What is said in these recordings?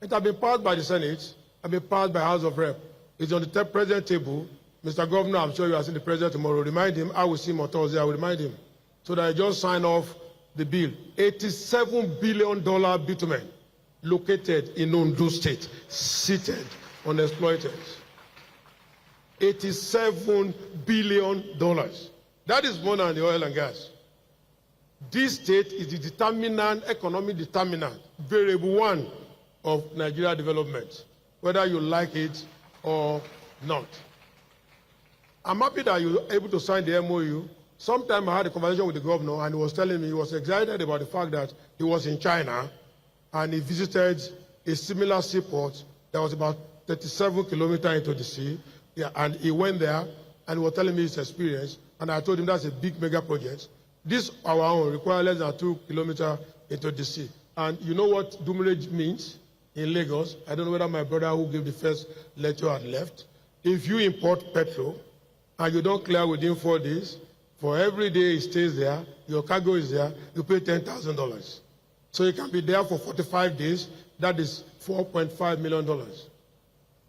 It has been passed by the Senate, has been passed by House of Rep. It's on the president table. Mr. Governor, I'm sure you are seeing the president tomorrow. Remind him. I will see him on Thursday. I will remind him. So that I just sign off the bill. $87 billion bitumen located in Ondo State, seated, unexploited. $87 billion. That is more than the oil and gas. This state is the determinant, economic determinant, variable one of Nigeria development, whether you like it or not. I'm happy that you were able to sign the MOU. Sometime I had a conversation with the governor, and he was telling me he was excited about the fact that he was in China and he visited a similar seaport that was about 37 kilometers into the sea. Yeah, and he went there and he was telling me his experience. And I told him that's a big mega project. This, our own, requires less than 2 kilometers into the sea. And you know what Dumerage means in Lagos? I don't know whether my brother who gave the first lecture had left. If you import petrol and you don't clear within 4 days, for every day it stays there, your cargo is there, you pay $10,000. So you can be there for 45 days. That is $4.5 million.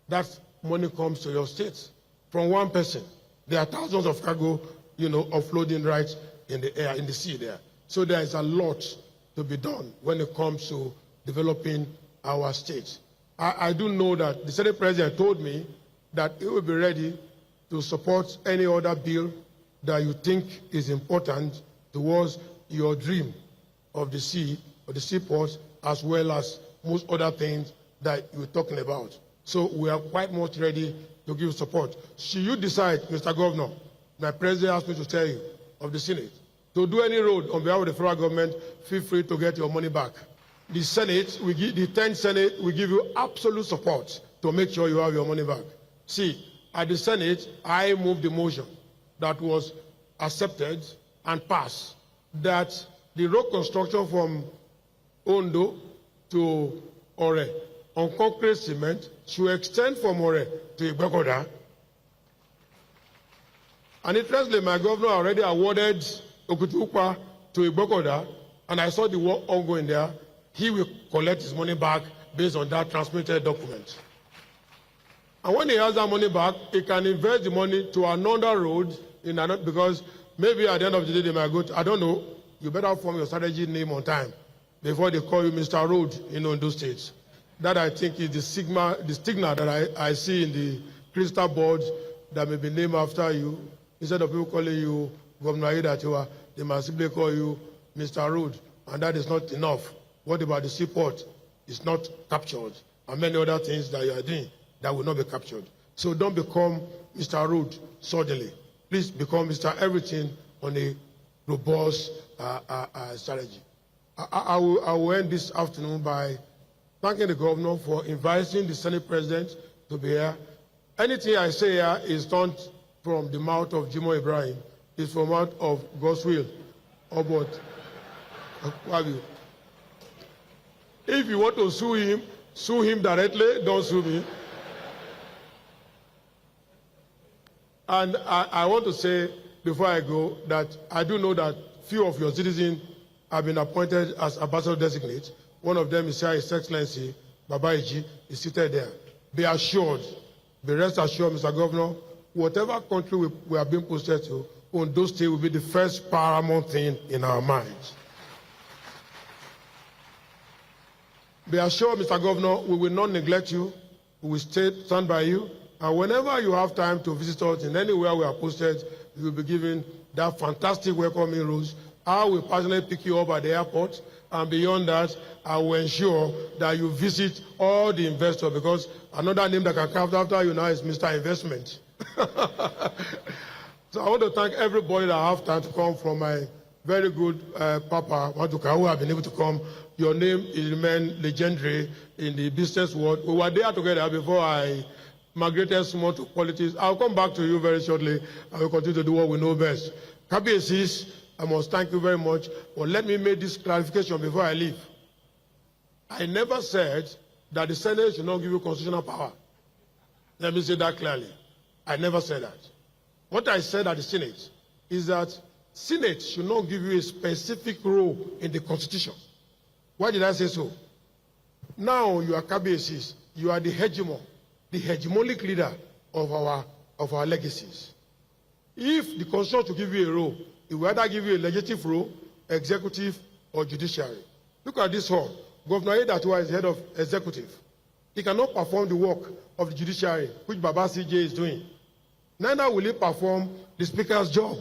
That money comes to your state from one person. There are thousands of cargo, offloading right in the air, in the sea there. So there is a lot to be done when it comes to developing our state. I do know that the Senate President told me that he will be ready to support any other bill that you think is important towards your dream of the sea, or the seaport, as well as most other things that you're talking about. So we are quite much ready to give support. Should you decide, Mr. Governor, my president asked me to tell you of the Senate, to do any road on behalf of the federal government, feel free to get your money back. The Senate, the 10th Senate, will give you absolute support to make sure you have your money back. See, at the Senate, I moved the motion that was accepted and passed, that the road construction from Ondo to Ore on concrete cement should extend from Ore to Igbekoda. And interestingly, my governor already awarded Okutukpa to Igbekoda, and I saw the work ongoing there. He will collect his money back based on that transmitted document. And when he has that money back, he can invest the money to another road in another, because maybe at the end of the day they might go to, I don't know, you better form your strategy name on time before they call you Mr. Road in Ondo State. That I think is the stigma that I see in the crystal board that may be named after you. Instead of people calling you Governor Aiyedatiwa, they must simply call you Mr. Road, and that is not enough. What about the seaport? It's not captured, and many other things that you are doing that will not be captured. So don't become Mr. Road suddenly. Please become Mr. Everything on a robust strategy. I will end this afternoon by thanking the governor for inviting the Senate President to be here. Anything I say here is not from the mouth of Jimo Ibrahim. It's from out of God's will. Or what? If you want to sue him directly, don't sue me. And I want to say, before I go, that I do know that few of your citizens have been appointed as ambassador designate. One of them is here, His Excellency Babaiji, is seated there. Be assured, be rest assured, Mr. Governor, whatever country we are being posted to, Ondo State will be the first paramount thing in our minds. Be assured, Mr. Governor, we will not neglect you. We will stand by you. And whenever you have time to visit us in anywhere we are posted, you will be given that fantastic welcoming rules. I will personally pick you up at the airport. And beyond that, I will ensure that you visit all the investors, because another name that can come after you now is Mr. Investment. So I want to thank everybody that have time to come, from my very good Papa, Maduka, who have been able to come. Your name is remain legendary in the business world. We were there together before I migrated small to politics. I'll come back to you very shortly. I will continue to do what we know best. Kabiyesi, I must thank you very much. But let me make this clarification before I leave. I never said that the Senate should not give you constitutional power. Let me say that clearly. I never said that. What I said at the Senate is that Senate should not give you a specific role in the Constitution. Why did I say so? Now you are KBACs. You are the hegemonic leader of our legacies. If the constitution to give you a role, it will either give you a legislative role, executive, or judiciary. Look at this hall. Governor Aiyedatiwa is the head of executive. He cannot perform the work of the judiciary, which Baba CJ is doing. Neither will he perform the speaker's job.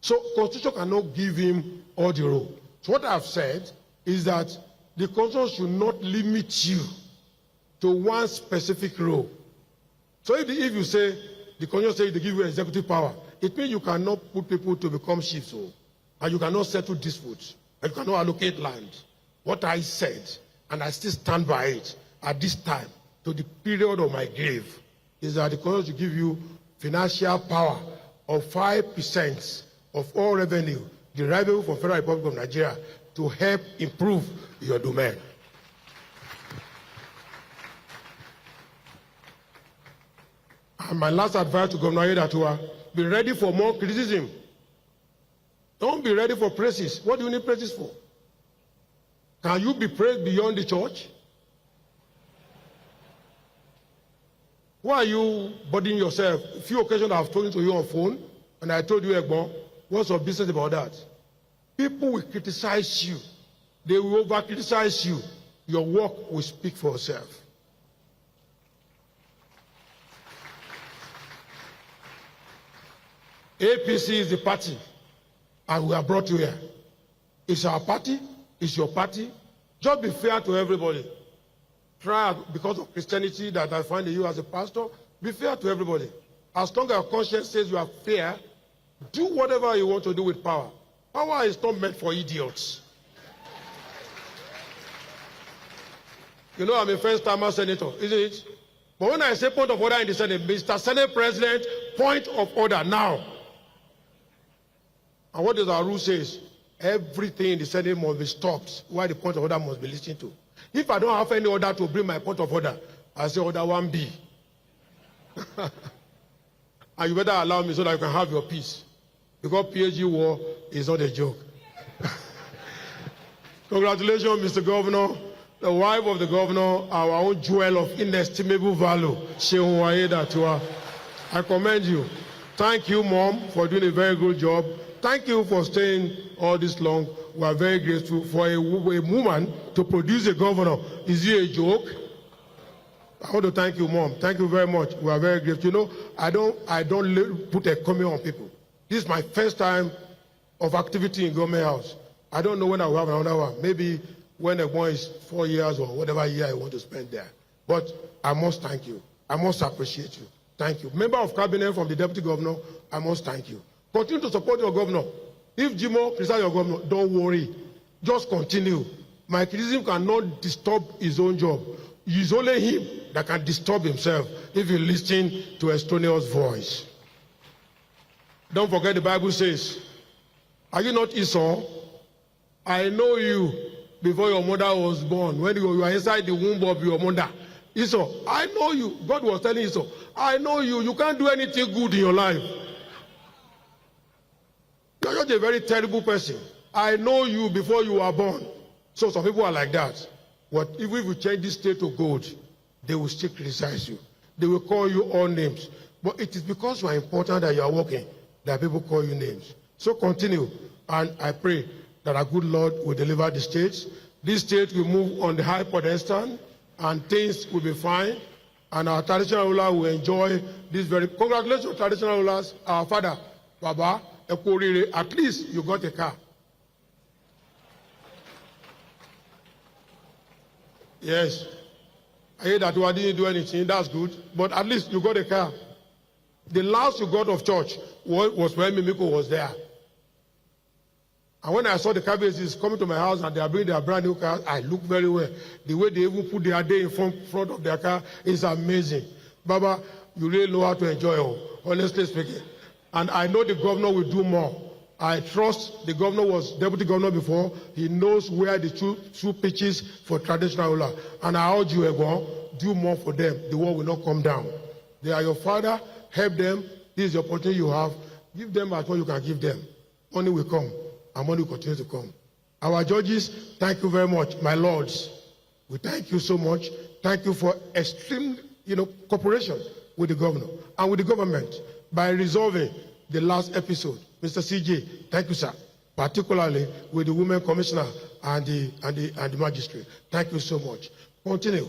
So constitution cannot give him all the role. So what I've said is that the constitution should not limit you to one specific role. So if you say, the constitution says they give you executive power, it means you cannot put people to become chiefs, and you cannot settle disputes, and you cannot allocate land. What I said, and I still stand by it at this time, to the period of my grave, is that the constitution should give you financial power of 5% of all revenue derivable from Federal Republic of Nigeria to help improve your domain. And my last advice to Governor Aiyedatiwa, be ready for more criticism. Don't be ready for praises. What do you need praises for? Can you be praised beyond the church? Why are you burdening yourself? A few occasions I've told to you on phone, and I told you, Egbon, what's your business about that? People will criticize you. They will over-criticize you. Your work will speak for itself. APC is the party, and we are brought you here. It's our party, it's your party. Just be fair to everybody. Try, because of Christianity that I find in you as a pastor, be fair to everybody. As long as your conscience says you are fair, do whatever you want to do with power. Power is not meant for idiots. You know, I'm a first-timer senator, isn't it? But when I say point of order in the Senate, Mr. Senate President, point of order now. And what does our rule says? Everything in the Senate must be stopped while the point of order must be listened to. If I don't have any order to bring my point of order, I say order 1B. And you better allow me so that you can have your peace. Because PhD war is not a joke. Congratulations, Mr. Governor. The wife of the governor, our own jewel of inestimable value, Shehu Aiyedatiwa. I commend you. Thank you, Mom, for doing a very good job. Thank you for staying all this long. We are very grateful for a woman to produce a governor. Is he a joke? I want to thank you, Mom. Thank you very much. We are very grateful. You know, I don't put a comment on people. This is my first time of activity in government house. I don't know when I will have another one. Maybe when the one is 4 years or whatever year I want to spend there. But I must thank you. I must appreciate you. Thank you. Member of cabinet from the deputy governor, I must thank you. Continue to support your governor. If Jimo criticizes your governor, don't worry. Just continue. My criticism cannot disturb his own job. It's only him that can disturb himself if you listen to Estonia's voice. Don't forget the Bible says, are you not Esau? I know you before your mother was born, when you were inside the womb of your mother. Esau, I know you. God was telling Esau, I know you. You can't do anything good in your life. You're just a very terrible person. I know you before you were born. So some people are like that. But even if you change this state to gold, they will still criticize you. They will call you all names. But it is because you are important that you are working that people call you names. So continue. And I pray that our good Lord will deliver the states. This state will move on the high pedestal and things will be fine. And our traditional ruler will enjoy this very... Congratulations, traditional rulers. Our father, Baba, at least you got a car. Yes. I hear that you didn't do anything. That's good. But at least you got a car. The last you got of church was when Mimiko was there. And when I saw the cabbages coming to my house and they are bringing their brand new car, I looked very well. The way they even put their day in front of their car is amazing. Baba, you really know how to enjoy it, honestly speaking. And I know the governor will do more. I trust the governor was deputy governor before. He knows where the two pitches for traditional ruler. And I urge you, Egon, do more for them. The war will not come down. They are your father. Help them. This is the opportunity you have. Give them as much you can give them. Money will come. And money will continue to come. Our judges, thank you very much. My lords, We thank you so much. Thank you for extreme, cooperation with the governor and with the government by resolving the last episode. Mr. CJ, thank you, sir. Particularly with the women commissioner and the magistrate. Thank you so much. Continue.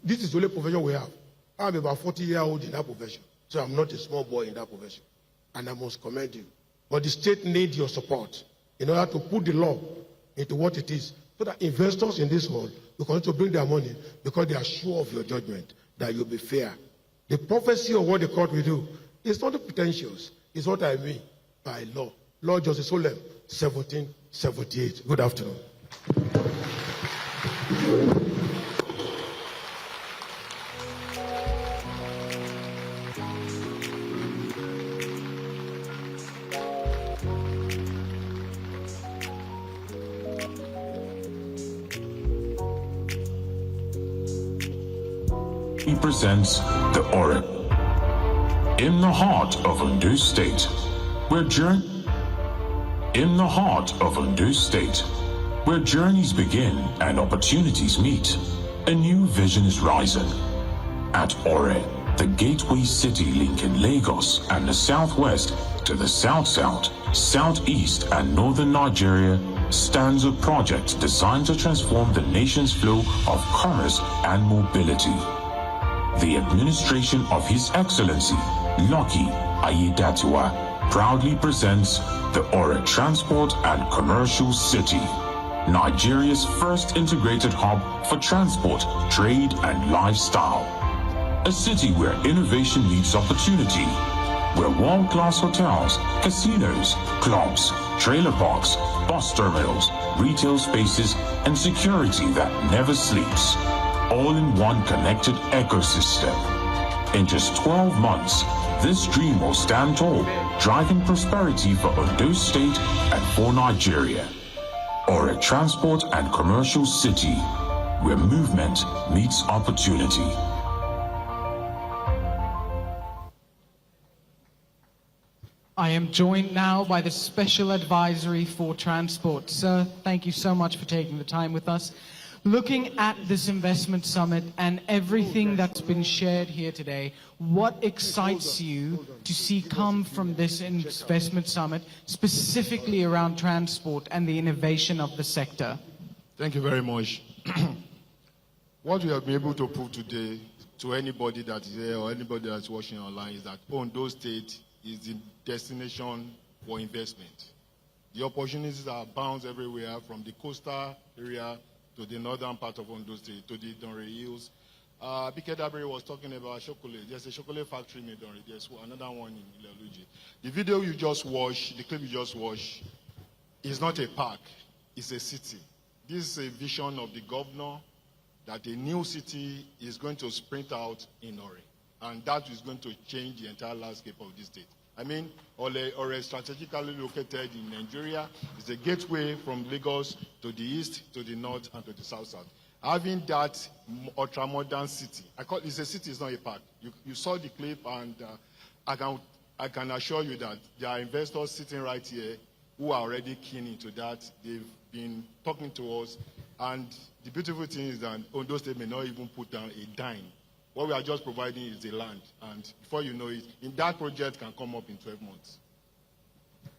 This is the only profession we have. I'm about 40-year-old in that profession, so I'm not a small boy in that profession, and I must commend you. But the state needs your support in order to put the law into what it is, so that investors in this world will continue to bring their money because they are sure of your judgment, that you'll be fair. The prophecy of what the court will do is not pretentious. It's what I mean by law. Law Justice Solem, 1778. Good afternoon. He presents the Ore. In the heart of Ondo State, where journeys begin and opportunities meet, a new vision is rising. At Ore, the gateway city linking Lagos and the southwest to the south-south, southeast and northern Nigeria, stands a project designed to transform the nation's flow of commerce and mobility. The administration of His Excellency, Lucky Aiyedatiwa, proudly presents the Ore Transport and Commercial City, Nigeria's first integrated hub for transport, trade, and lifestyle. A city where innovation meets opportunity, where world-class hotels, casinos, clubs, trailer parks, bus terminals, retail spaces, and security that never sleeps, all in one connected ecosystem. In just 12 months, this dream will stand tall, driving prosperity for Ondo State and for Nigeria. Or a transport and commercial city where movement meets opportunity. I am joined now by the Special Advisory for Transport. Sir, thank you so much for taking the time with us. Looking at this investment summit and everything that's been shared here today, what excites you to see come from this investment summit, specifically around transport and the innovation of the sector? Thank you very much. What we have been able to prove today to anybody that is here or anybody that's watching online is that Ondo State is the destination for investment. The opportunities are abound everywhere, from the coastal area to the northern part of Ondo State, to the Donre Hills. Bike Dabiri was talking about chocolate. There's a chocolate factory in Donre. There's another one in Ileoluji. The video you just watched, the clip you just watched, is not a park, it's a city. This is a vision of the governor that a new city is going to sprint out in Ore. And that is going to change the entire landscape of this state. I mean, Ore is strategically located in Nigeria. It's a gateway from Lagos to the east, to the north, and to the south-south. Having that ultra-modern city, it's a city, it's not a park. You saw the clip, and I can assure you that there are investors sitting right here who are already keen into that. They've been talking to us, and the beautiful thing is that Ondo State may not even put down a dime. What we are just providing is the land, and before you know it, that project can come up in 12 months.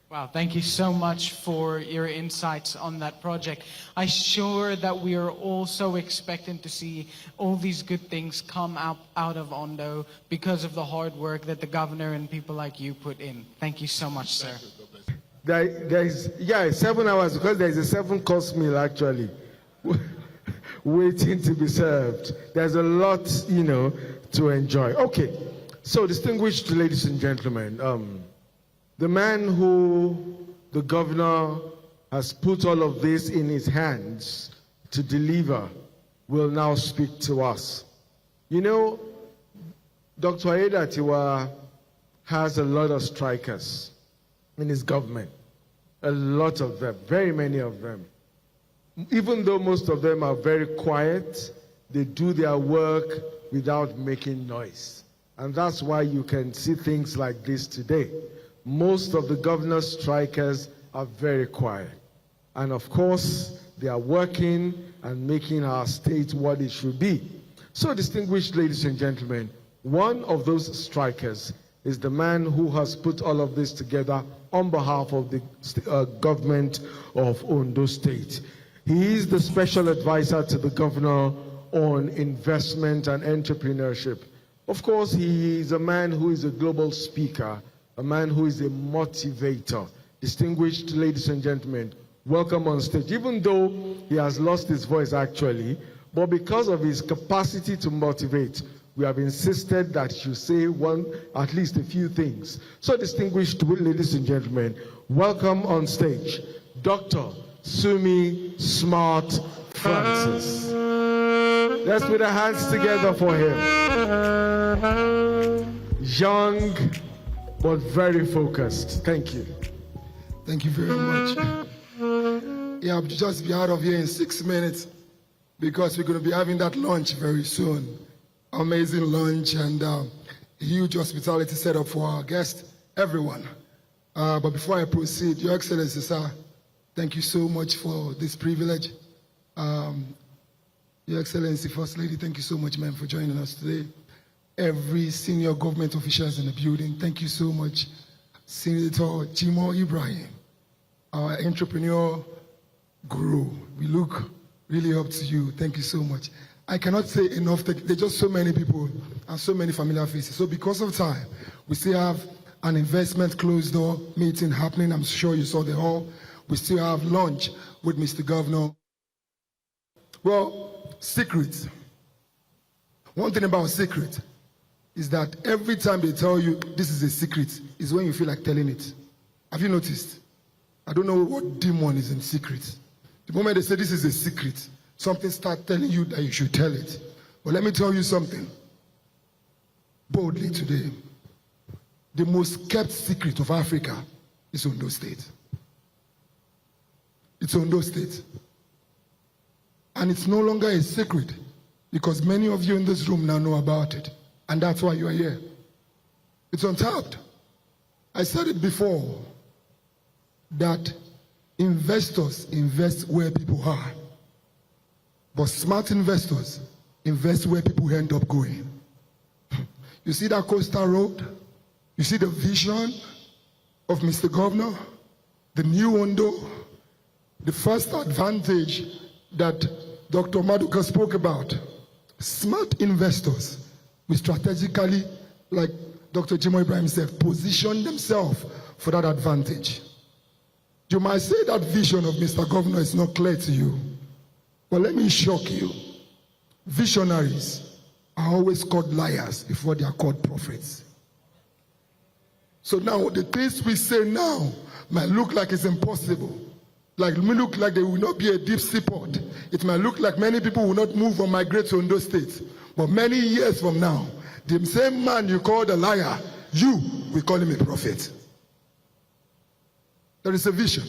Wow, thank you so much for your insights on that project. I'm sure that we are also expecting to see all these good things come out of Ondo because of the hard work that the governor and people like you put in. Thank you so much, sir. There is 7 hours, because there is a 7-course meal actually waiting to be served. There's a lot, to enjoy. Okay, so distinguished ladies and gentlemen, the man who the governor has put all of this in his hands to deliver will now speak to us. Dr. Aiyedatiwa has a lot of strikers in his government. A lot of them, very many of them. Even though most of them are very quiet, they do their work without making noise. And that's why you can see things like this today. Most of the governor's strikers are very quiet. And of course, they are working and making our state what it should be. So, distinguished ladies and gentlemen, one of those strikers is the man who has put all of this together on behalf of the government of Ondo State. He is the special advisor to the governor on investment and entrepreneurship. Of course, he is a man who is a global speaker, a man who is a motivator. Distinguished ladies and gentlemen, welcome on stage. Even though he has lost his voice actually, but because of his capacity to motivate, we have insisted that he should say at least a few things. So, distinguished ladies and gentlemen, welcome on stage, Dr. Sumi Smart Francis. Let's put our hands together for him. Young, but very focused. Thank you. Thank you very much. Yeah, I'll just be out of here in 6 minutes because we're going to be having that lunch very soon. Amazing lunch and huge hospitality set up for our guests, everyone. But before I proceed, Your Excellency, sir, thank you so much for this privilege. Your Excellency, First Lady, thank you so much, ma'am, for joining us today. Every senior government officials in the building, thank you so much. Senator Jimo Ibrahim, our entrepreneur guru, we look really up to you. Thank you so much. I cannot say enough. There's just so many people and so many familiar faces. So because of time, we still have an investment closed door meeting happening. I'm sure you saw the hall. We still have lunch with Mr. Governor. Well, secrets. One thing about secret is that every time they tell you this is a secret is when you feel like telling it. Have you noticed? I don't know what demon is in secret. The moment they say this is a secret, something starts telling you that you should tell it. But let me tell you something. Boldly today, the most kept secret of Africa is Ondo State. It's Ondo State. And it's no longer a secret because many of you in this room now know about it. And that's why you are here. It's untapped. I said it before that investors invest where people are. But smart investors invest where people end up going. You see that coastal road? You see the vision of Mr. Governor? The new Ondo? The first advantage that Dr. Maduka spoke about. Smart investors will strategically, like Dr. Jimo Ibrahim said, position themselves for that advantage. You might say that vision of Mr. Governor is not clear to you. But let me shock you. Visionaries are always called liars before they are called prophets. So now the things we say now might look like it's impossible. Like it may look like there will not be a deep sea port. It might look like many people will not move or migrate to Ondo State. But many years from now, the same man you called a liar, you will call him a prophet. There is a vision.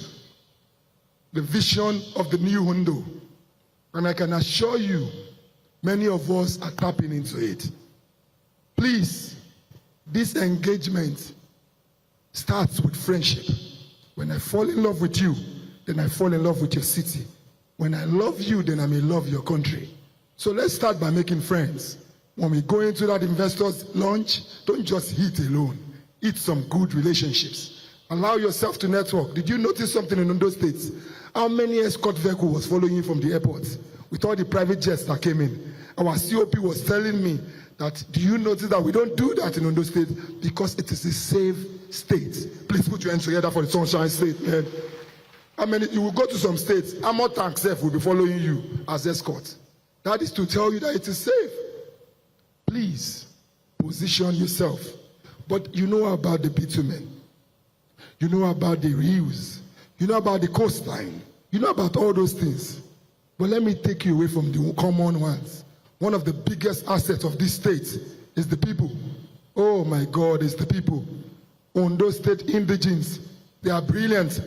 The vision of the new Ondo. And I can assure you, many of us are tapping into it. Please, this engagement starts with friendship. When I fall in love with you, then I fall in love with your city. When I love you, then I may love your country. So let's start by making friends. When we go into that investors' lunch, don't just eat alone. Eat some good relationships. Allow yourself to network. Did you notice something in Ondo State? How many escort vehicle was following you from the airport with all the private jets that came in? Our COP was telling me that, do you notice that we don't do that in Ondo State because it is a safe state? Please put your hands together for the Sunshine State, man. I mean, you will go to some states, armor tank self will be following you as escort. That is to tell you that it is safe. Please, position yourself. But you know about the bitumen. You know about the reuse. You know about the coastline. You know about all those things. But let me take you away from the common ones. One of the biggest assets of this state is the people. Oh my God, it's the people. Ondo State indigenes, they are brilliant.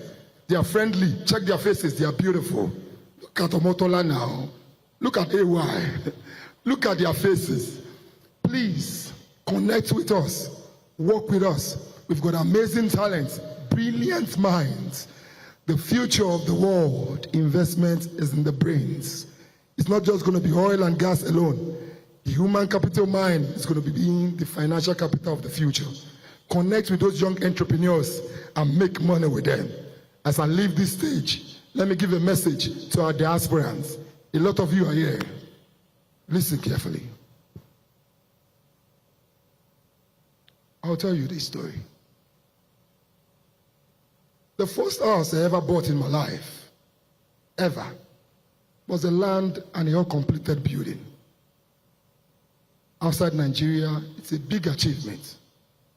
They are friendly. Check their faces. They are beautiful. Look at Omotola now. Look at AY. Look at their faces. Please connect with us. Work with us. We've got amazing talents, brilliant minds. The future of the world, investment is in the brains. It's not just going to be oil and gas alone. The human capital mind is going to be being the financial capital of the future. Connect with those young entrepreneurs and make money with them. As I leave this stage, let me give a message to our diasporans. A lot of you are here. Listen carefully. I'll tell you this story. The first house I ever bought in my life, ever, was a land and a completed building. Outside Nigeria, it's a big achievement.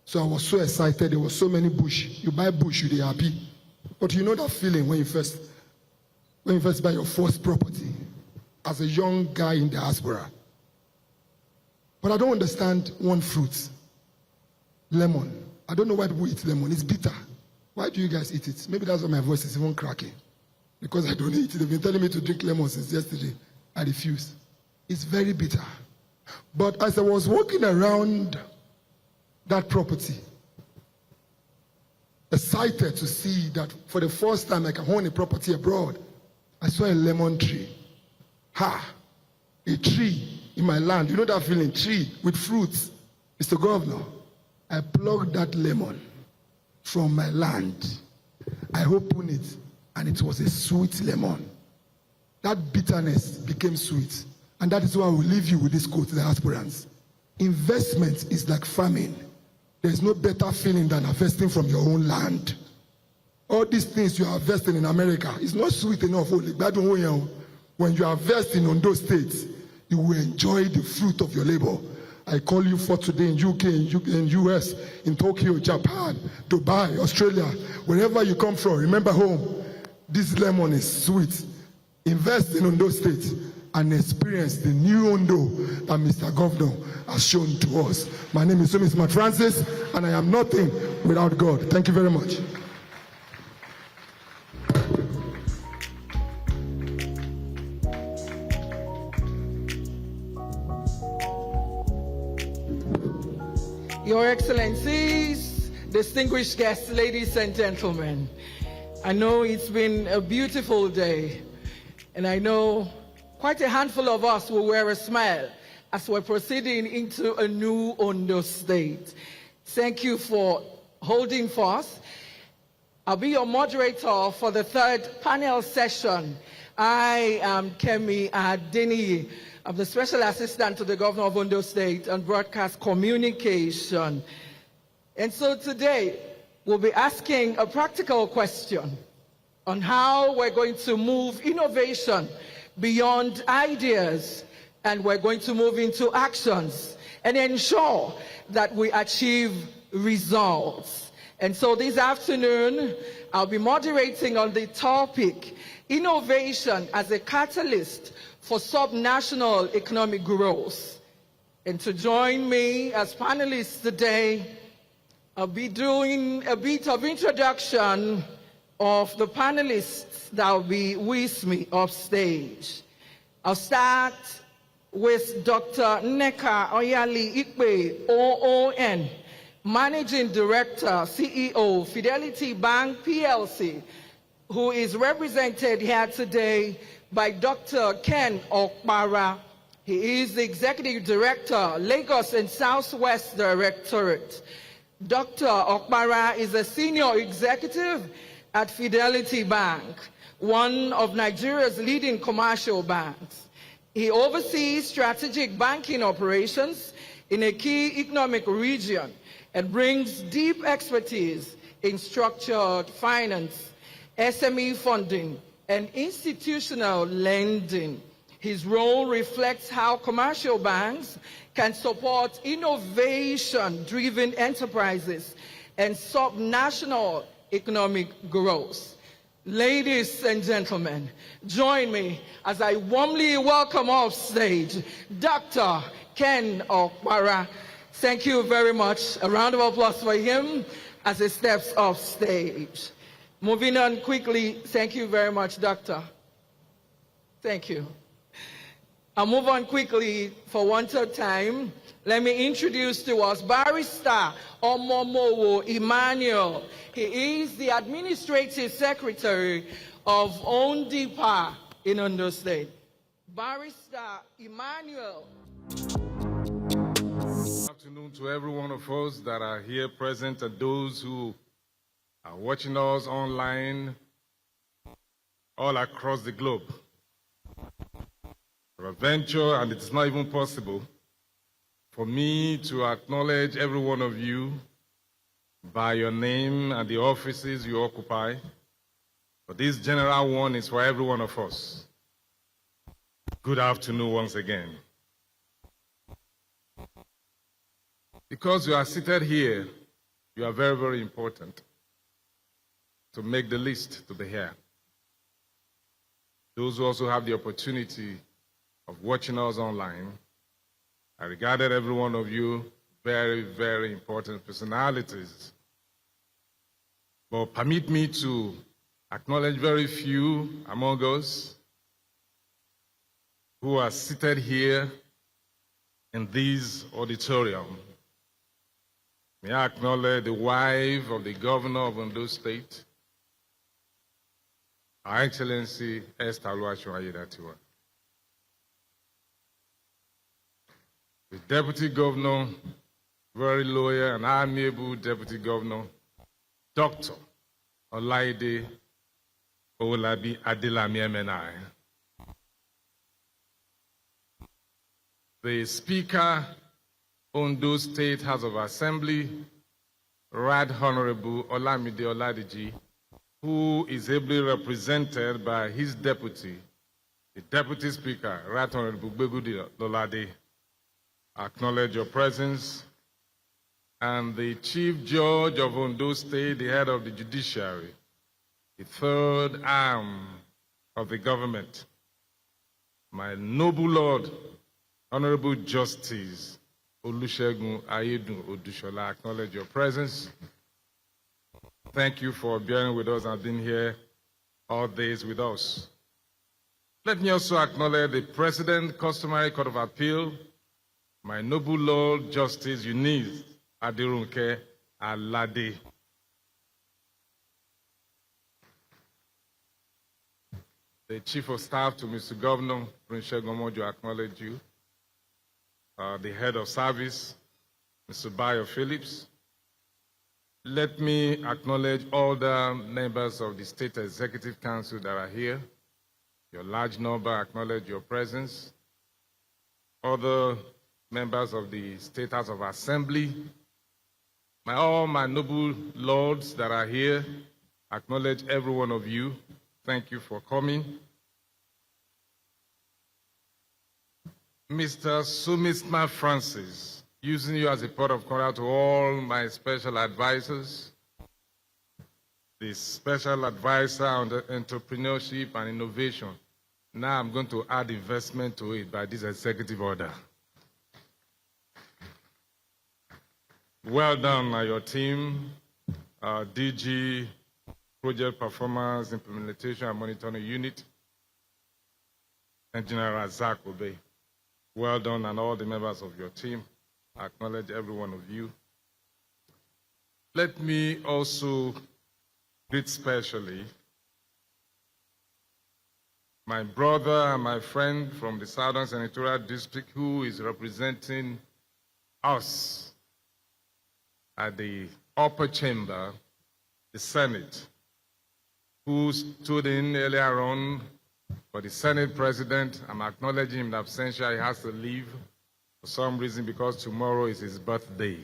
So I was so excited. There were so many bush. You buy bush, you're happy. But you know that feeling when you first buy your first property as a young guy in diaspora. But I don't understand one fruit, lemon. I don't know why people eat lemon. It's bitter. Why do you guys eat it? Maybe that's why my voice is even cracking. Because I don't eat it. They've been telling me to drink lemon since yesterday. I refuse. It's very bitter. But as I was walking around that property, excited to see that for the first time I can own a property abroad, I saw a lemon tree. A tree in my land. You know that feeling? Tree with fruits. Mr. Governor, I plucked that lemon from my land. I opened it, and it was a sweet lemon. That bitterness became sweet. And that is why I will leave you with this quote to the aspirants. Investment is like farming. There is no better feeling than harvesting from your own land. All these things you are harvesting in America is not sweet enough. When you harvest in Ondo State, you will enjoy the fruit of your labor. I call you for today in UK, in US, in Tokyo, Japan, Dubai, Australia, wherever you come from, remember home. This lemon is sweet. Invest in Ondo State and experience the new Ondo that Mr. Governor has shown to us. My name is Smart Francis, and I am nothing without God. Thank you very much. Your Excellencies, distinguished guests, ladies and gentlemen, I know it's been a beautiful day, and I know quite a handful of us will wear a smile as we're proceeding into a new Ondo State. Thank you for holding forth. I'll be your moderator for the third panel session. I am Kemi Adeniyi. I'm the Special Assistant to the Governor of Ondo State on Broadcast Communication. And so today, we'll be asking a practical question on how we're going to move innovation beyond ideas, and we're going to move into actions and ensure that we achieve results. And so this afternoon, I'll be moderating on the topic, innovation as a catalyst for subnational economic growth. And to join me as panelists today, I'll be doing a bit of introduction of the panelists that will be with me off stage. I'll start with Dr. Nneka Oyali-Ikpe, OON, Managing Director, CEO, Fidelity Bank PLC, who is represented here today by Dr. Ken Okpara. He is the Executive Director, Lagos and Southwest Directorate. Dr. Okpara is a Senior Executive at Fidelity Bank, one of Nigeria's leading commercial banks. He oversees strategic banking operations in a key economic region and brings deep expertise in structured finance, SME funding, and institutional lending. His role reflects how commercial banks can support innovation-driven enterprises and subnational economic growth. Ladies and gentlemen, join me as I warmly welcome off stage Dr. Ken Okpara. Thank you very much. A round of applause for him as he steps off stage. Moving on quickly, thank you very much, Doctor. Thank you. I'll move on quickly for want of time. Let me introduce to us Barrister Omomowo Emmanuel. He is the Administrative Secretary of ONDIPA in Ondo State. Barrister Emmanuel. Good afternoon to every one of us that are here present and those who are watching us online all across the globe. Peradventure, and it's not even possible for me to acknowledge every one of you by your name and the offices you occupy, but this general one is for every one of us. Good afternoon once again. Because you are seated here, you are very, very important to make the list to be here. Those who also have the opportunity of watching us online, I regarded every one of you very, very important personalities. But permit me to acknowledge very few among us who are seated here in this auditorium. May I acknowledge the wife of the governor of Ondo State, Her Excellency Aiyedatiwa. The Deputy Governor, very loyal and amiable Deputy Governor, Dr. Olaide Olabi Adelami MNI. The Speaker, Ondo State House of Assembly, Right Honorable Olamide Oladiji, who is ably represented by his deputy, the Deputy Speaker, Right Honorable Begudi Lolade. Acknowledge your presence, and the Chief Judge of Ondo State, the head of the judiciary, the third arm of the government, my noble Lord, Honorable Justice Olusegun Ayedun Odushola, acknowledge your presence. Thank you for bearing with us and being here all days with us. Let me also acknowledge the President, Customary Court of Appeal, my noble Lord Justice Eunice Adirunke Alade. The Chief of Staff to Mr. Governor, Prince Segun Omojo, acknowledge you. The Head of Service, Mr. Bayo Phillips. Let me acknowledge all the members of the State Executive Council that are here. Your large number, acknowledge your presence. Other members of the State House of Assembly, all my noble lords that are here, acknowledge every one of you. Thank you for coming. Mr. Sumisma Francis, using you as a port of call to all my special advisors, the special advisor on the entrepreneurship and innovation. Now I'm going to add investment to it by this executive order. Well done, your team, DG, Project Performance, Implementation and Monitoring Unit, Engineer Razak Obey. Well done, and all the members of your team. I acknowledge every one of you. Let me also greet specially my brother and my friend from the Southern Senatorial District who is representing us at the upper chamber, the Senate, who stood in earlier on for the Senate President. I'm acknowledging him in absentia. He has to leave for some reason because tomorrow is his birthday.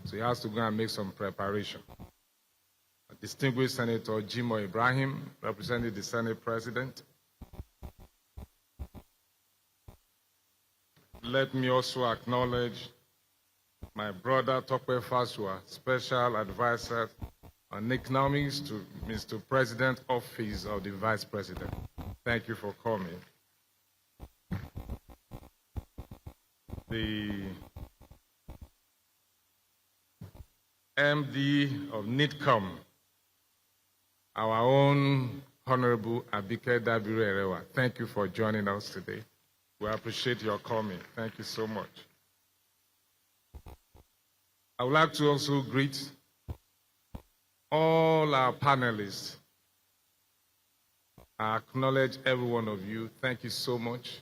So he has to go and make some preparation. Distinguished Senator Jimo Ibrahim, representing the Senate President. Let me also acknowledge my brother Tope Fasua, Special Advisor on Economics to Mr. President Office of the Vice President. Thank you for coming. The MD of NITCOM, our own Honorable Abike Dabire-Erewa. Thank you for joining us today. We appreciate your coming. Thank you so much. I would like to also greet all our panelists. I acknowledge every one of you. Thank you so much.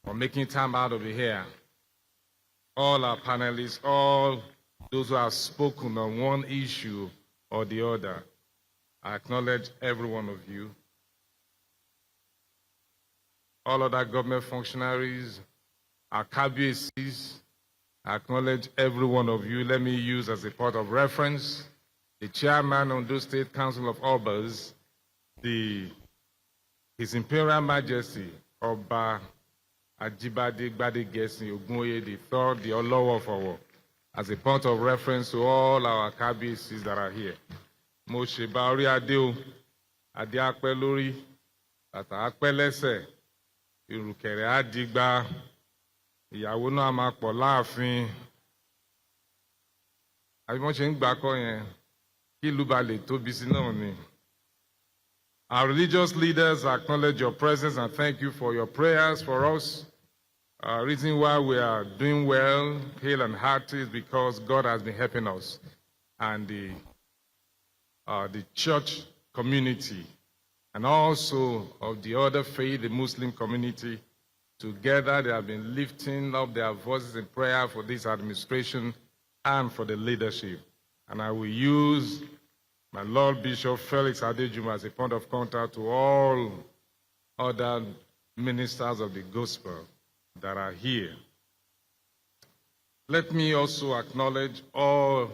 for making time out of it here. All our panelists, all those who have spoken on one issue or the other, I acknowledge every one of you. All other government functionaries, our KBACs, I acknowledge every one of you. Let me use as a point of reference the chairman of Ondo State Council of Obas, His Imperial Majesty, Oba Ajibade Gbadegesi Ogunwoye III, the Olowo of Owo, as a point of reference to all our KBACs that are here. Mo ṣe bá orí adé o, adé á pẹ́ lórí, bàtà á pẹ́ lẹ́sẹ̀, ìrùkẹ̀rẹ̀ á dìgbà, ìyàwó náà máa pọ̀ láàfin. Àbí wọ́n ṣe ń gbà kọ́ yẹn, kí ìlú ba lè tóbi sí náà ni. Our religious leaders acknowledge your presence and thank you for your prayers for us. Reason why we are doing well, hale and hearty, is because God has been helping us. And the church community and also of the other faith, the Muslim community, together they have been lifting up their voices in prayer for this administration and for the leadership. And I will use my Lord Bishop Felix Adejuma as a point of contact to all other ministers of the gospel that are here. Let me also acknowledge all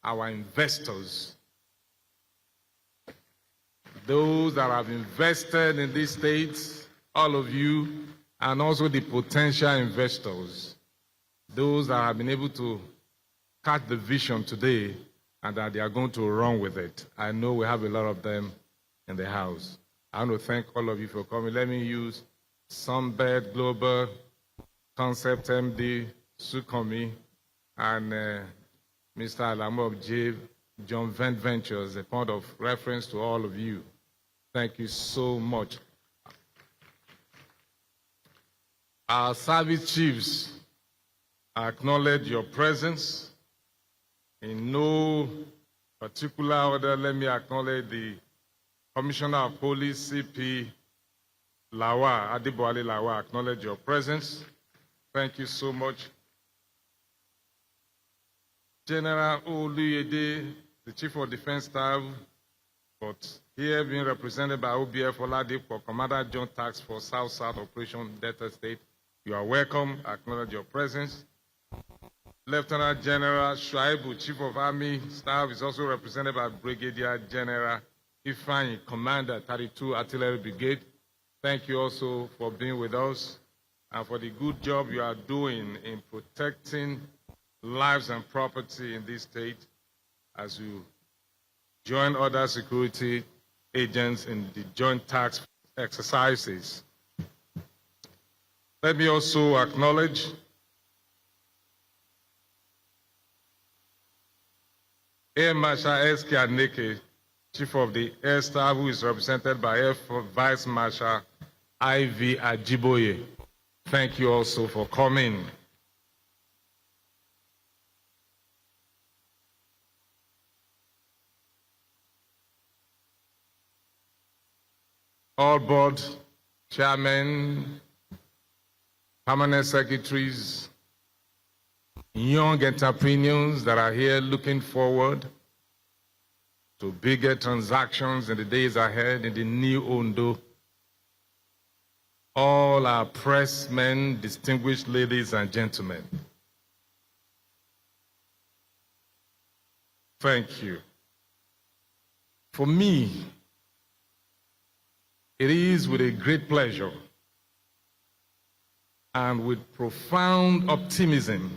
our investors, those that have invested in these states, all of you, and also the potential investors, those that have been able to catch the vision today and that they are going to run with it. I know we have a lot of them in the house. I want to thank all of you for coming. Let me use Sunbird Global, Concept MD, Sukomi, and Mr. Alamo of John Vent Ventures, a point of reference to all of you. Thank you so much. Our service chiefs, I acknowledge your presence. In no particular order, let me acknowledge the Commissioner of Police, CP Lawa, Adibwale Lawa, acknowledge your presence. Thank you so much. General Oluyede, the Chief of Defense Staff, but here being represented by OBF Oladipo, Commander John Tax for South-South Operation Delta State. You are welcome. I acknowledge your presence. Lieutenant General Shuaibu, Chief of Army Staff, is also represented by Brigadier General Ifeanyi, Commander 32 Artillery Brigade. Thank you also for being with us and for the good job you are doing in protecting lives and property in this state as you join other security agents in the joint task exercises. Let me also acknowledge Air Marshal S.K. Aneke, Chief of the Air Staff, who is represented by Air Vice Marshal I.V. Ajiboye. Thank you also for coming. All board chairmen, permanent secretaries, young entrepreneurs that are here looking forward to bigger transactions in the days ahead in the new Ondo. All our pressmen, distinguished ladies and gentlemen, thank you. For me, it is with a great pleasure and with profound optimism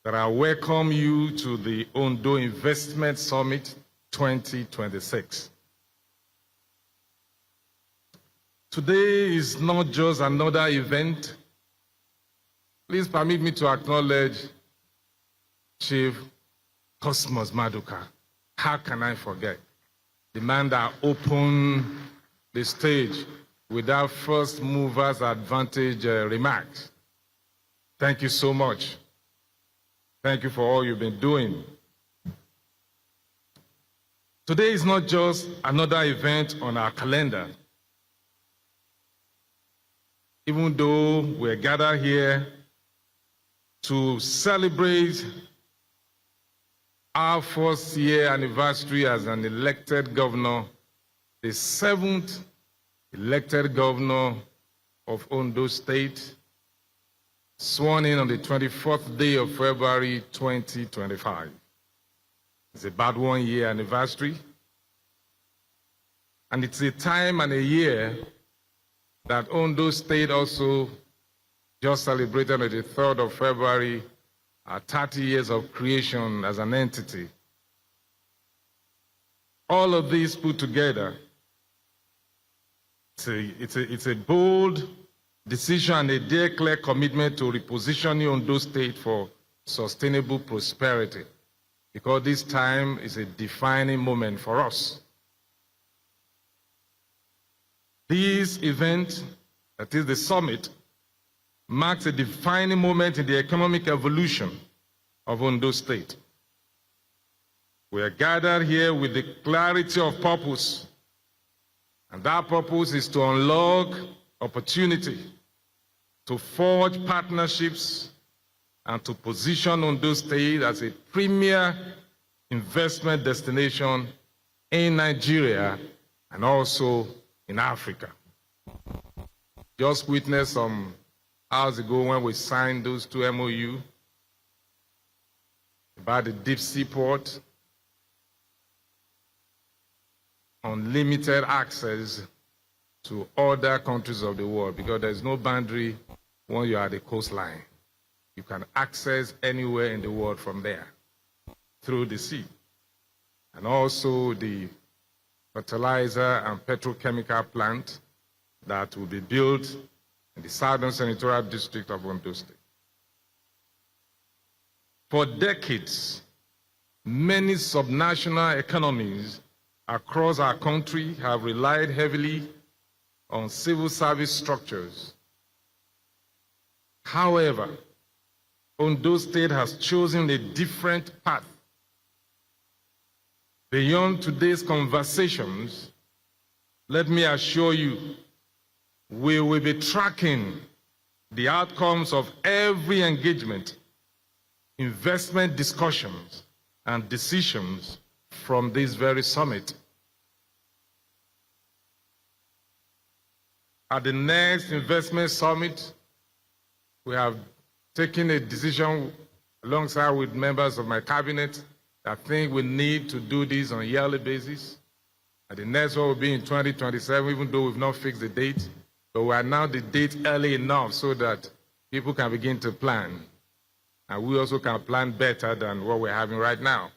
that I welcome you to the Ondo Investment Summit 2026. Today is not just another event. Please permit me to acknowledge Chief Cosmos Maduka. How can I forget? The man that opened the stage without first movers advantage remarks. Thank you so much. Thank you for all you've been doing. Today is not just another event on our calendar. even though we're gathered here to celebrate our first year anniversary as an elected governor, the 7th elected governor of Ondo State, sworn in on the 24th day of February 2025. It's about 1 year anniversary. And it's a time and a year that Ondo State also just celebrated on the 3rd of February, our 30 years of creation as an entity. All of these put together, it's a bold decision and a clear commitment to repositioning Ondo State for sustainable prosperity, because this time is a defining moment for us. This event, that is the summit, marks a defining moment in the economic evolution of Ondo State. We are gathered here with the clarity of purpose, and that purpose is to unlock opportunity, to forge partnerships, and to position Ondo State as a premier investment destination in Nigeria and also in Africa. Just witnessed some hours ago when we signed those 2 MOU about the deep sea port, unlimited access to other countries of the world, because there's no boundary when you're at the coastline. You can access anywhere in the world from there through the sea. And also the fertilizer and petrochemical plant that will be built in the Southern Senatorial District of Ondo State. For decades, many subnational economies across our country have relied heavily on civil service structures. However, Ondo State has chosen a different path. Beyond today's conversations, let me assure you, we will be tracking the outcomes of every engagement, investment discussions, and decisions from this very summit. At the next investment summit, we have taken a decision alongside with members of my cabinet. I think we need to do this on a yearly basis. And the next one will be in 2027, even though we've not fixed the date. But we are now the date early enough so that people can begin to plan. And we also can plan better than what we're having right now.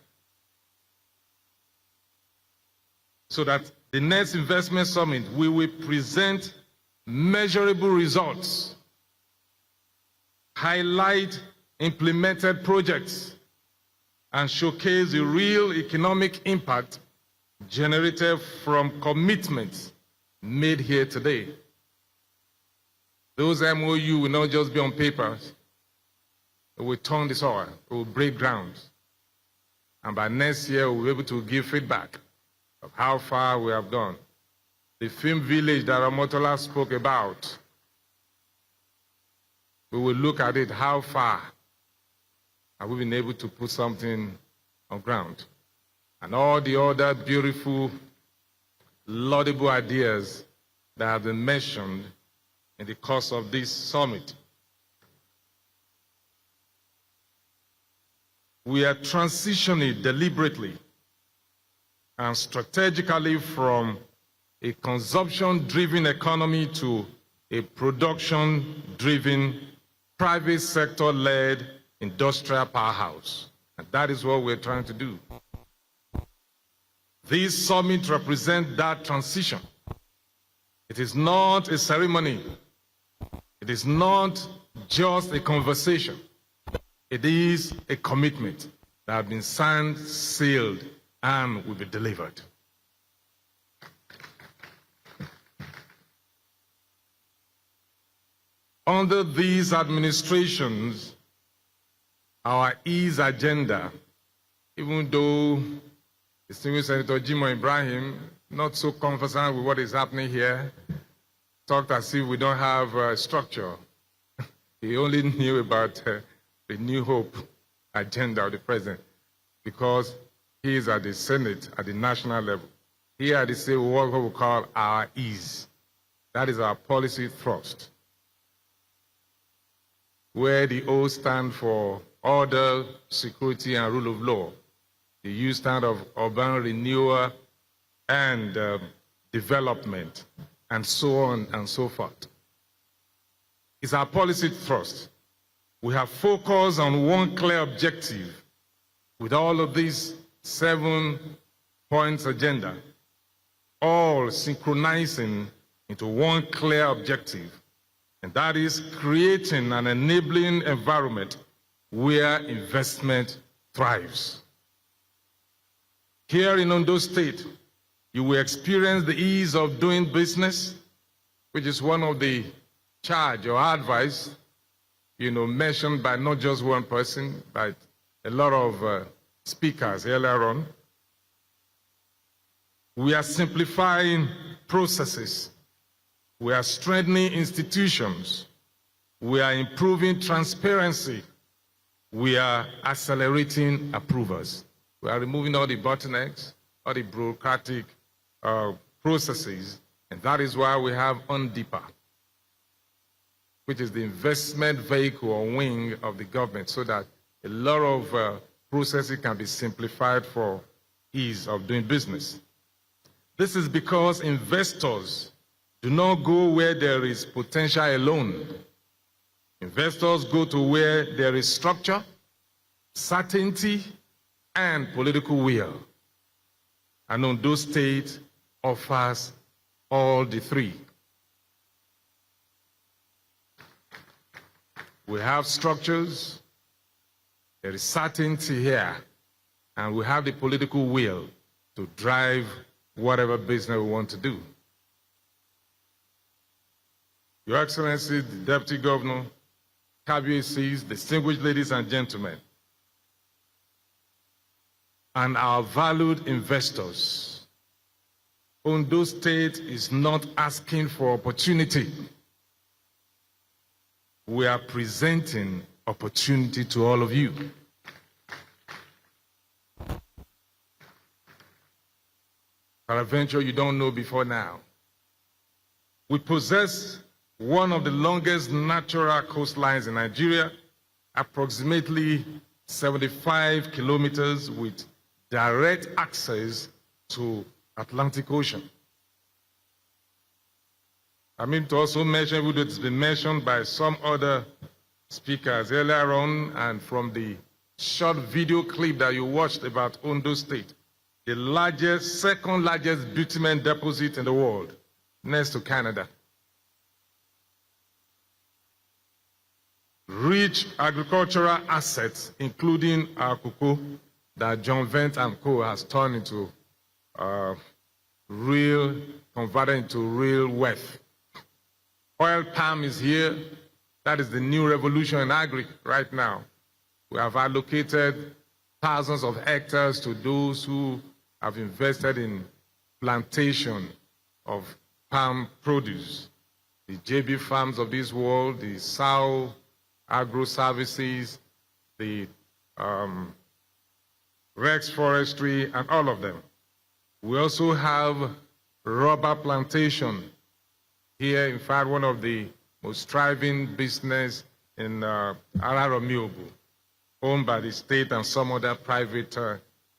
So that the next investment summit, we will present measurable results, highlight implemented projects, and showcase the real economic impact generated from commitments made here today. Those MOU will not just be on paper. It will turn the soil, it will break ground. And by next year, we'll be able to give feedback of how far we have gone. The film village that Ramotola spoke about, we will look at it, how far have we been able to put something on ground? And all the other beautiful, laudable ideas that have been mentioned in the course of this summit. We are transitioning deliberately and strategically from a consumption-driven economy to a production-driven, private sector-led industrial powerhouse. And that is what we're trying to do. This summit represents that transition. It is not a ceremony. It is not just a conversation. It is a commitment that has been signed, sealed, and will be delivered. Under these administrations, our ease agenda, even though distinguished Senator Jimoh Ibrahim, not so conversant with what is happening here, talked as if we don't have structure. He only knew about the New Hope agenda of the president because he is at the Senate, at the national level. Here at the state, what we call our ease. That is our policy thrust, where the O stand for order, security, and rule of law. The U stand of urban renewal and development, and so on and so forth. It's our policy thrust. We have focused on one clear objective with all of these 7 points agenda, all synchronizing into one clear objective, and that is creating an enabling environment where investment thrives. Here in Ondo State, you will experience the ease of doing business, which is one of the charge or advice, mentioned by not just one person, but a lot of speakers earlier on. We are simplifying processes. We are strengthening institutions. We are improving transparency. We are accelerating approvals. We are removing all the bottlenecks, all the bureaucratic processes, and that is why we have ONDIPA, which is the investment vehicle or wing of the government, so that a lot of processes can be simplified for ease of doing business. This is because investors do not go where there is potential alone. Investors go to where there is structure, certainty, and political will. And Ondo State offers all the three. We have structures, there is certainty here, and we have the political will to drive whatever business we want to do. Your Excellency, the Deputy Governor, KBACs, distinguished ladies and gentlemen, and our valued investors, Ondo State is not asking for opportunity. We are presenting opportunity to all of you. Peradventure, you don't know before now. We possess one of the longest natural coastlines in Nigeria, approximately 75 kilometers with direct access to Atlantic Ocean. I mean to also mention, even though it's been mentioned by some other speakers earlier on, and from the short video clip that you watched about Ondo State, the largest, second largest bitumen deposit in the world, next to Canada. Rich agricultural assets, including our cocoa, that John Vent and Co. has turned into converted into real wealth. Oil palm is here. That is the new revolution in agri right now. We have allocated thousands of hectares to those who have invested in plantation of palm produce. The JB farms of this world, the Sao Agro Services, the Rex Forestry, and all of them. We also have rubber plantation here. In fact, one of the most thriving business in Araromiobu, owned by the state and some other private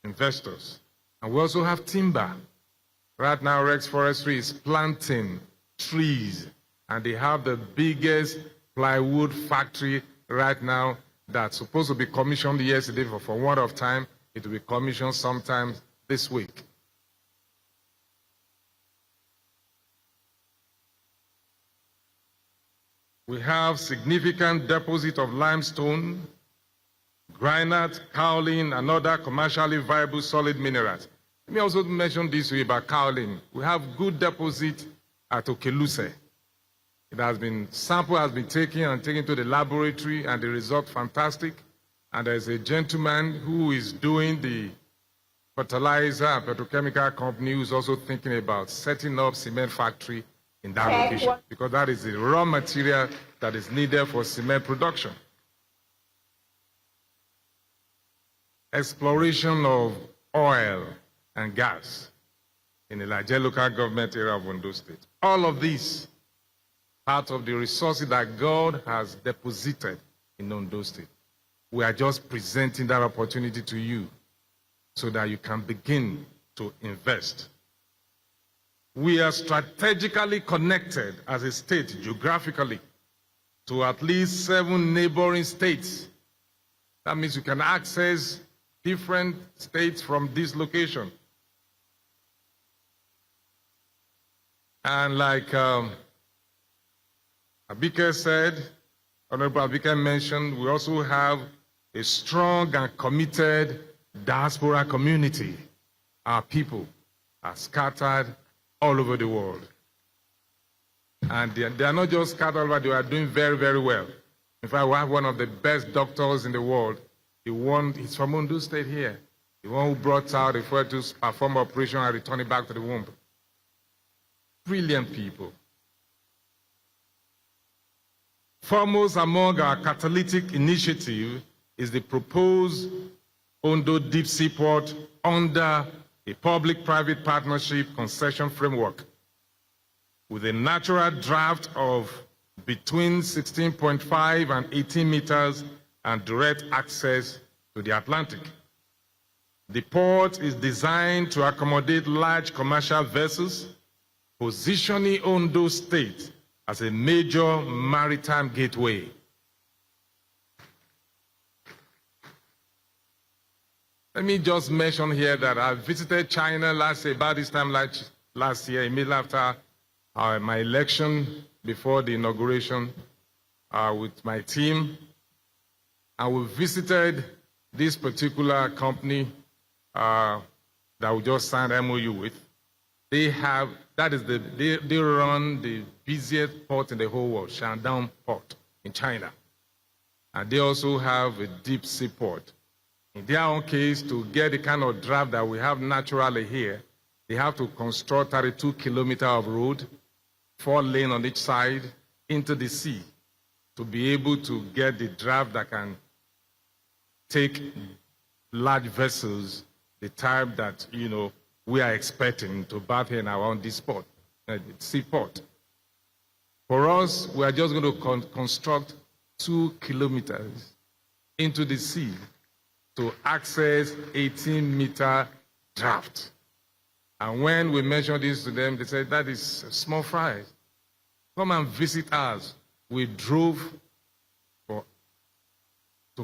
investors. And we also have timber. Right now, Rex Forestry is planting trees, and they have the biggest plywood factory right now that's supposed to be commissioned yesterday, but for want of time, it will be commissioned sometime this week. We have significant deposit of limestone, granite, kaolin, and other commercially viable solid minerals. Let me also mention this way about kaolin. We have good deposit at Okeluse. Sample has been taken to the laboratory, and the result fantastic. And there's a gentleman who is doing the fertilizer and petrochemical company who's also thinking about setting up cement factory in that location, because that is the raw material that is needed for cement production. Exploration of oil and gas in the larger local government area of Ondo State. All of these part of the resources that God has deposited in Ondo State. We are just presenting that opportunity to you so that you can begin to invest. We are strategically connected as a state geographically to at least 7 neighboring states. That means you can access different states from this location. And like Abike said, Honorable Abike mentioned, we also have a strong and committed diaspora community. Our people are scattered all over the world. And they are not just scattered over, they are doing very, very well. In fact, we have one of the best doctors in the world. He's from Ondo State here. The one who brought out a fetus, perform operation and return it back to the womb. Brilliant people. Foremost among our catalytic initiative is the proposed Ondo Deep Seaport under a public-private partnership concession framework with a natural draft of between 16.5 and 18 meters and direct access to the Atlantic. The port is designed to accommodate large commercial vessels, positioning Ondo State as a major maritime gateway. Let me just mention here that I visited China about this time last year, immediately after my election, before the inauguration, with my team. And we visited this particular company that we just signed MOU with. They run the busiest port in the whole world, Shandong Port in China. And they also have a deep sea port. In their own case, to get the kind of draft that we have naturally here, they have to construct 32 kilometers of road, 4 lanes on each side, into the sea, to be able to get the draft that can take large vessels, the type that, we are expecting to bath in around this port, seaport. For us, we are just going to construct 2 kilometers into the sea to access 18-meter draft. And when we mentioned this to them, they said, that is small fry. Come and visit us. We drove to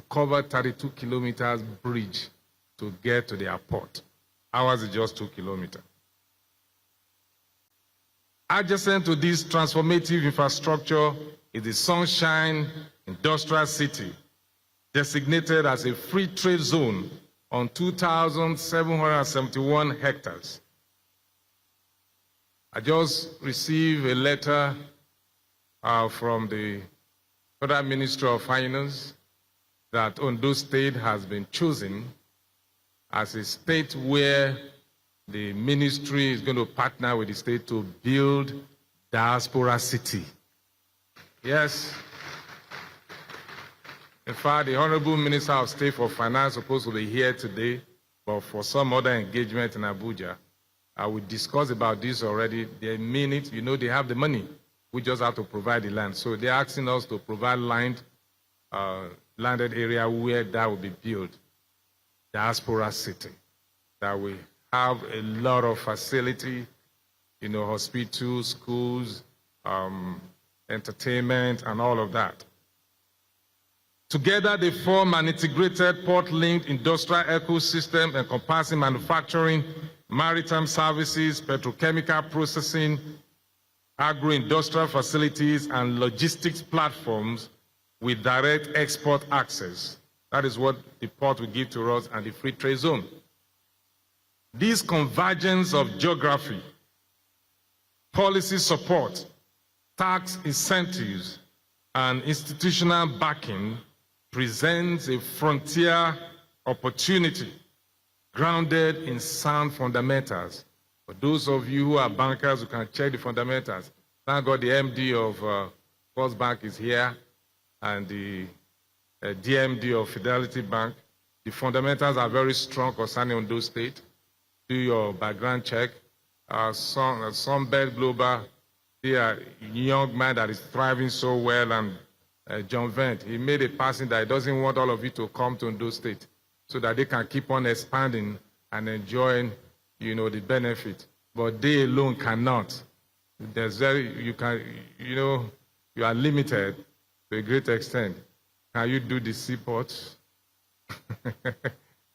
cover 32 kilometers bridge to get to the airport. Ours is just 2 kilometers. Adjacent to this transformative infrastructure is the Sunshine Industrial City, designated as a free trade zone on 2,771 hectares. I just received a letter from the Federal Ministry of Finance that Ondo State has been chosen as a state where the ministry is going to partner with the state to build diaspora city. Yes. In fact, the Honorable Minister of State for Finance is supposed to be here today, but for some other engagement in Abuja. I will discuss about this already. They mean it. They have the money. We just have to provide the land. So they're asking us to provide landed area where that will be built. Diaspora city. That we have a lot of facility, hospitals, schools, entertainment, and all of that. Together, they form an integrated port-linked industrial ecosystem encompassing manufacturing, maritime services, petrochemical processing, agro-industrial facilities, and logistics platforms with direct export access. That is what the port will give to us and the free trade zone. This convergence of geography, policy support, tax incentives, and institutional backing presents a frontier opportunity grounded in sound fundamentals. For those of you who are bankers, who can check the fundamentals. Thank God the MD of First Bank is here, and the DMD of Fidelity Bank. The fundamentals are very strong concerning Ondo State. Do your background check. Sunbelt Global, they are a young man that is thriving so well, and John Vent, he made a passing that he doesn't want all of you to come to Ondo State so that they can keep on expanding and enjoying, the benefit. But they alone cannot. You are limited to a great extent. Can you do the seaport?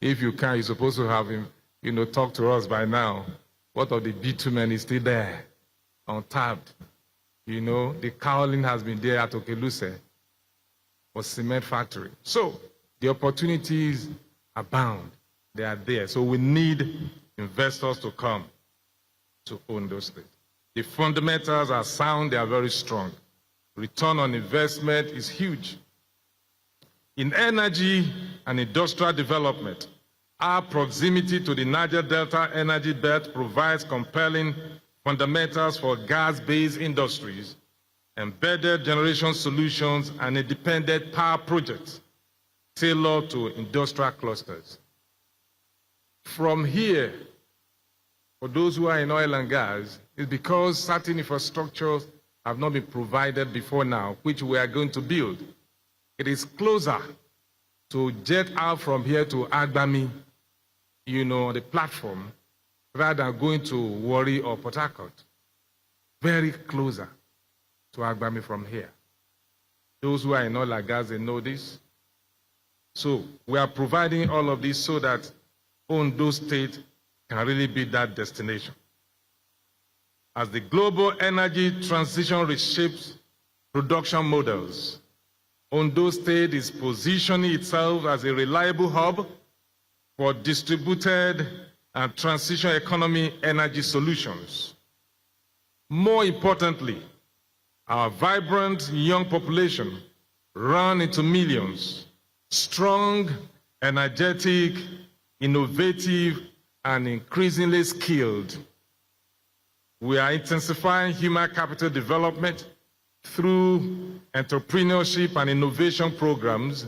If you can, you're supposed to have him, talk to us by now. What of the bitumen is still there, untapped? The kaolin has been there at Okeluse for cement factory. So the opportunities abound. They are there. So we need investors to come to Ondo State. The fundamentals are sound. They are very strong. Return on investment is huge. In energy and industrial development, our proximity to the Niger Delta energy belt provides compelling fundamentals for gas-based industries, embedded generation solutions, and independent power projects tailored to industrial clusters. From here, for those who are in oil and gas, it's because certain infrastructures have not been provided before now, which we are going to build. It is closer to jet out from here to Agbami, the platform, rather than going to Warri or Port Harcourt. Very closer to Agbami from here. Those who are in oil and gas, they know this. So we are providing all of this so that Ondo State can really be that destination. As the global energy transition reshapes production models, Ondo State is positioning itself as a reliable hub for distributed and transition economy energy solutions. More importantly, our vibrant young population run into millions, strong, energetic, innovative, and increasingly skilled. We are intensifying human capital development through entrepreneurship and innovation programs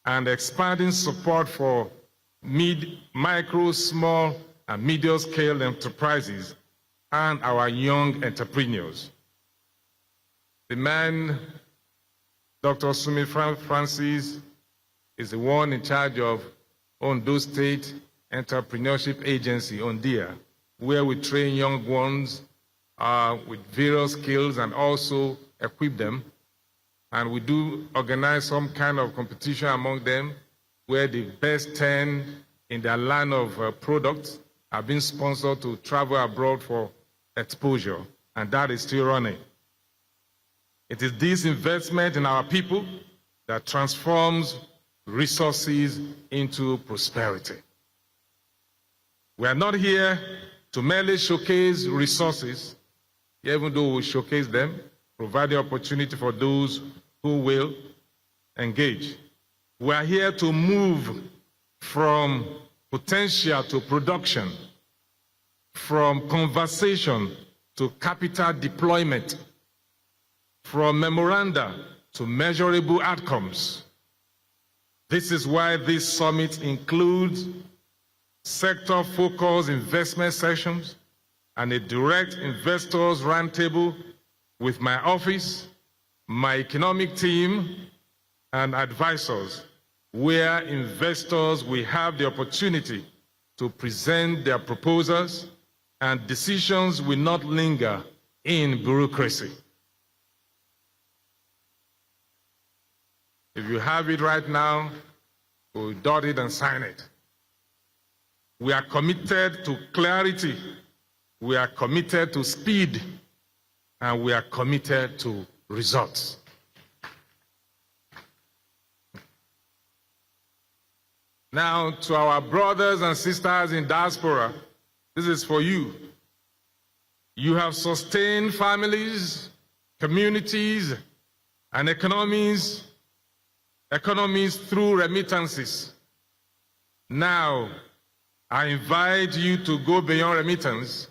and expanding support for micro, small, and medium-scale enterprises and our young entrepreneurs. The man, Dr. Sumi Francis, is the one in charge of Ondo State Entrepreneurship Agency, ONDIA, where we train young ones with various skills and also equip them. And we do organize some kind of competition among them where the best 10 in their line of products are being sponsored to travel abroad for exposure, and that is still running. It is this investment in our people that transforms resources into prosperity. We are not here to merely showcase resources, even though we showcase them, provide the opportunity for those who will engage. We are here to move from potential to production, from conversation to capital deployment, from memoranda to measurable outcomes. This is why this summit includes sector-focused investment sessions and a direct investors roundtable with my office, my economic team, and advisors, where investors will have the opportunity to present their proposals and decisions will not linger in bureaucracy. If you have it right now, we'll dot it and sign it. We are committed to clarity, we are committed to speed, and we are committed to results. Now, to our brothers and sisters in diaspora, this is for you. You have sustained families, communities, and economies through remittances. Now, I invite you to go beyond remittance.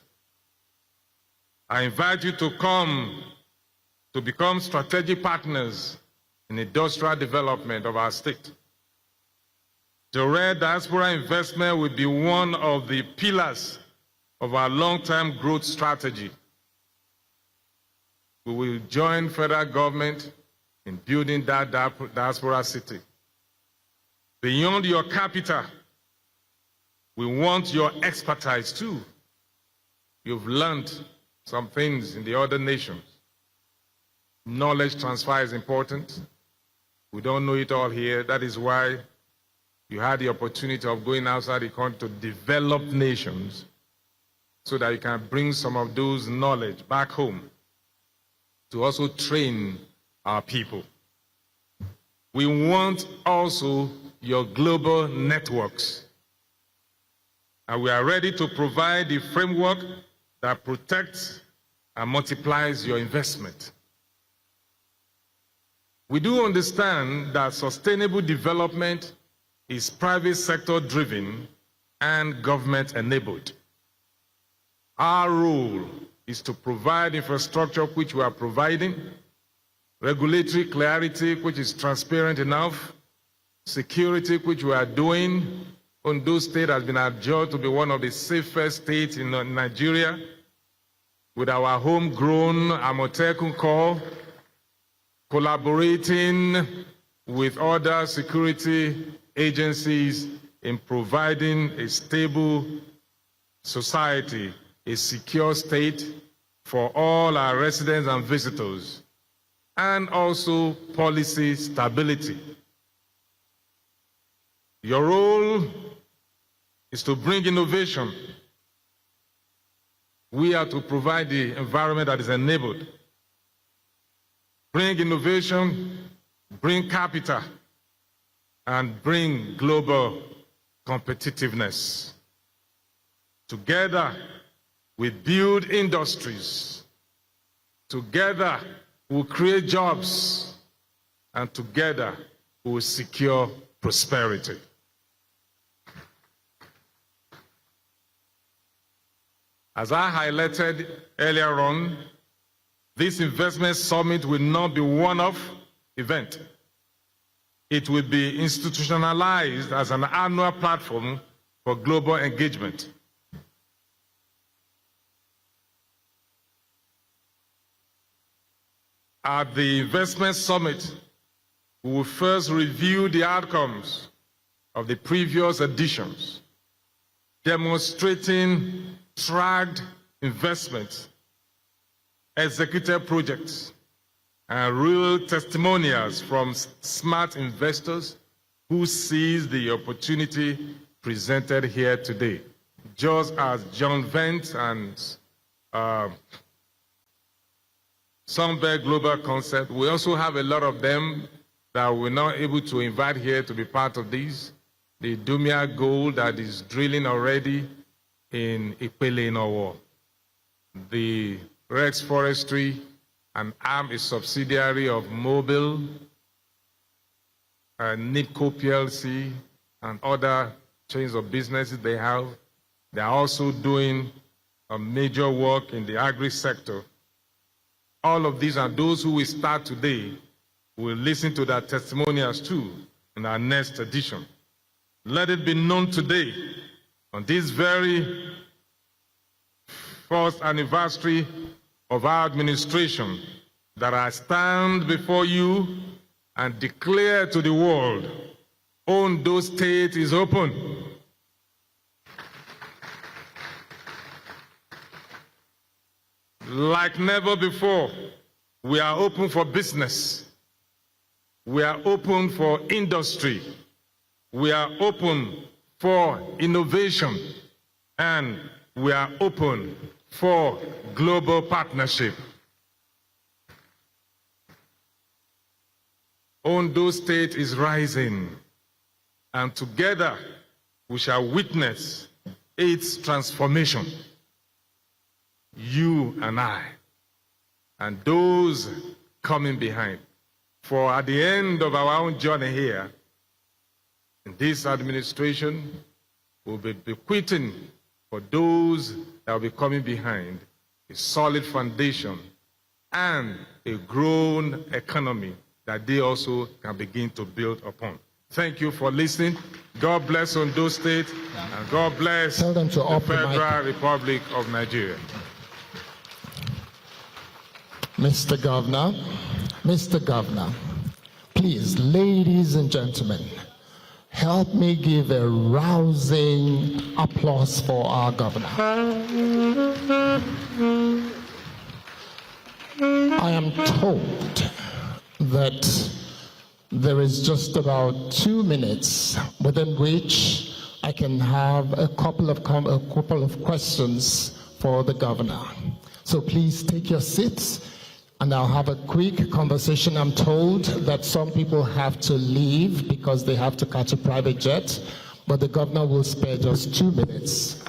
I invite you to come to become strategic partners in industrial development of our state. Direct diaspora investment will be one of the pillars of our long-term growth strategy. We will join federal government in building that diaspora city. Beyond your capital, we want your expertise too. You've learned some things in the other nations. Knowledge transfer is important. We don't know it all here. That is why you had the opportunity of going outside the country to develop nations so that you can bring some of those knowledge back home to also train our people. We want also your global networks. And we are ready to provide the framework that protects and multiplies your investment. We do understand that sustainable development is private sector driven and government enabled. Our role is to provide infrastructure which we are providing, regulatory clarity which is transparent enough, security which we are doing. Ondo State has been adjudged to be one of the safest states in Nigeria with our homegrown Amotekun Corps, collaborating with other security agencies in providing a stable society, a secure state for all our residents and visitors, and also policy stability. Your role is to bring innovation. We are to provide the environment that is enabled. Bring innovation, bring capital, and bring global competitiveness. Together, we build industries. Together, we'll create jobs. And together, we'll secure prosperity. As I highlighted earlier on, this investment summit will not be a one-off event. It will be institutionalized as an annual platform for global engagement. At the investment summit, we will first review the outcomes of the previous editions, demonstrating tracked investments, executed projects, and real testimonials from smart investors who seized the opportunity presented here today. Just as John Vent and Sunberg Global Concept, we also have a lot of them that we're not able to invite here to be part of these. The Dumia Gold that is drilling already in Ipele in Owo. The Rex Forestry, an arm, a subsidiary of Mobile, NIPCO PLC, and other chains of businesses they have. They are also doing a major work in the agri sector. All of these are those who will start today. We'll listen to their testimonials too in our next edition. Let it be known today, on this very first anniversary of our administration, that I stand before you and declare to the world, Ondo State is open. Like never before, we are open for business. We are open for industry. We are open for innovation. And we are open for global partnership. Ondo State is rising, and together we shall witness its transformation. You and I, and those coming behind. For at the end of our own journey here, in this administration, we'll be bequeathing for those that will be coming behind a solid foundation and a grown economy that they also can begin to build upon. Thank you for listening. God bless Ondo State, and God bless Tell them to the off the mic. Federal Republic of Nigeria. Mr. Governor, please, ladies and gentlemen, help me give a rousing applause for our governor. I am told that there is just about 2 minutes within which I can have a couple of questions for the governor. So please take your seats and I'll have a quick conversation. I'm told that some people have to leave because they have to catch a private jet, but the governor will spare just 2 minutes.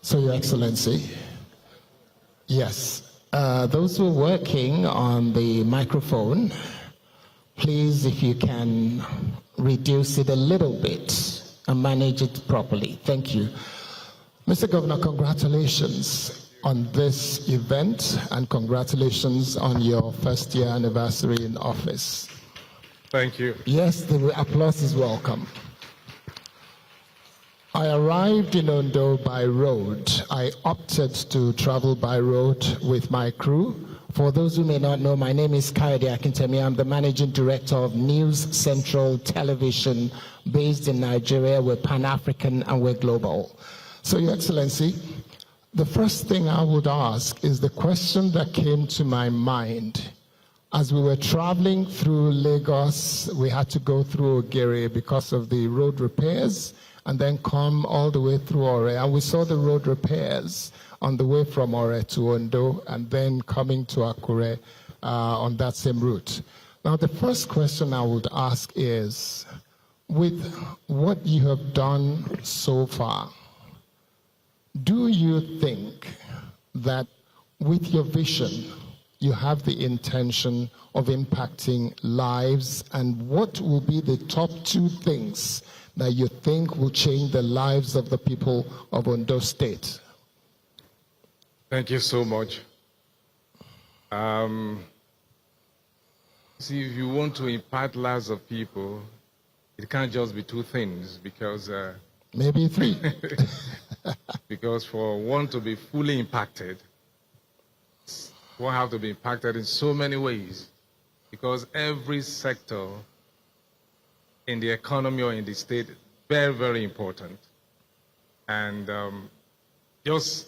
So, Your Excellency, yes, those who are working on the microphone, please, if you can reduce it a little bit and manage it properly. Thank you. Mr. Governor, congratulations on this event and congratulations on your first year anniversary in office. Thank you. Yes, the applause is welcome. I arrived in Ondo by road. I opted to travel by road with my crew. For those who may not know, my name is Aiyedatiwa. I'm the Managing Director of News Central Television, based in Nigeria. We're Pan-African and we're global. So, Your Excellency, the first thing I would ask is the question that came to my mind. As we were traveling through Lagos, we had to go through Ogere because of the road repairs, and then come all the way through Ore. And we saw the road repairs on the way from Ore to Ondo, and then coming to Akure on that same route. Now, the first question I would ask is, with what you have done so far, do you think that with your vision, you have the intention of impacting lives, and what will be the top 2 things that you think will change the lives of the people of Ondo State? Thank you so much. See, if you want to impact lives of people, it can't just be 2 things, because maybe 3. because for one to be fully impacted, one have to be impacted in so many ways, because every sector in the economy or in the state is very, very important. And just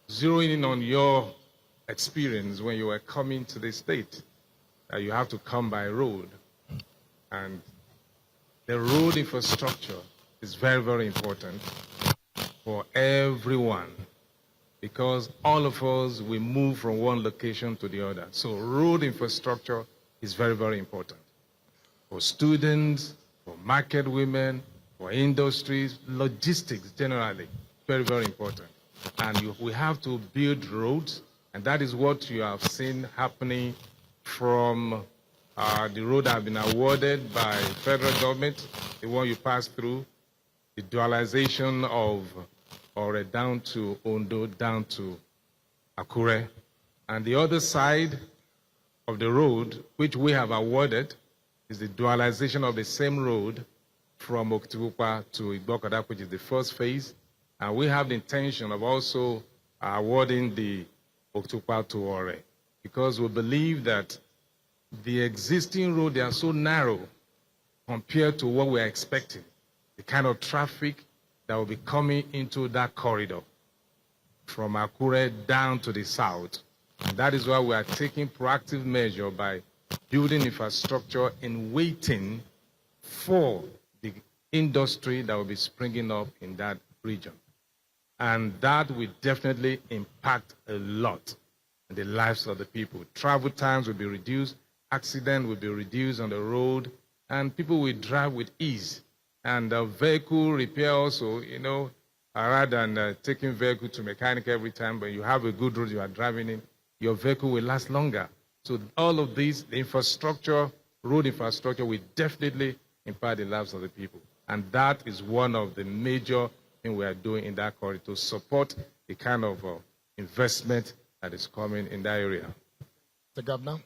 zeroing in on your experience when you were coming to the state, you have to come by road. And the road infrastructure is very, very important for everyone, because all of us, we move from one location to the other. So road infrastructure is very, very important. For students, for market women, for industries, logistics generally, very, very important. And we have to build roads, and that is what you have seen happening from the road that have been awarded by federal government, the one you pass through, the dualization of Ore down to Ondo, down to Akure. And the other side of the road, which we have awarded, is the dualization of the same road from Okitipupa to Igbokoda, which is the first phase. And we have the intention of also awarding the Okitipupa to Ore, because we believe that the existing road, they are so narrow compared to what we're expecting, the kind of traffic that will be coming into that corridor from Akure down to the south. And that is why we are taking proactive measure by building infrastructure and waiting for the industry that will be springing up in that region. And that will definitely impact a lot in the lives of the people. Travel times will be reduced, accident will be reduced on the road, and people will drive with ease. And vehicle repair also, you know, rather than taking vehicle to mechanic every time, but you have a good road you are driving in, your vehicle will last longer. So all of these, the infrastructure road infrastructure will definitely impact the lives of the people. And that is one of the major things we are doing in that corridor to support the kind of investment that is coming in that area. Mr. Governor,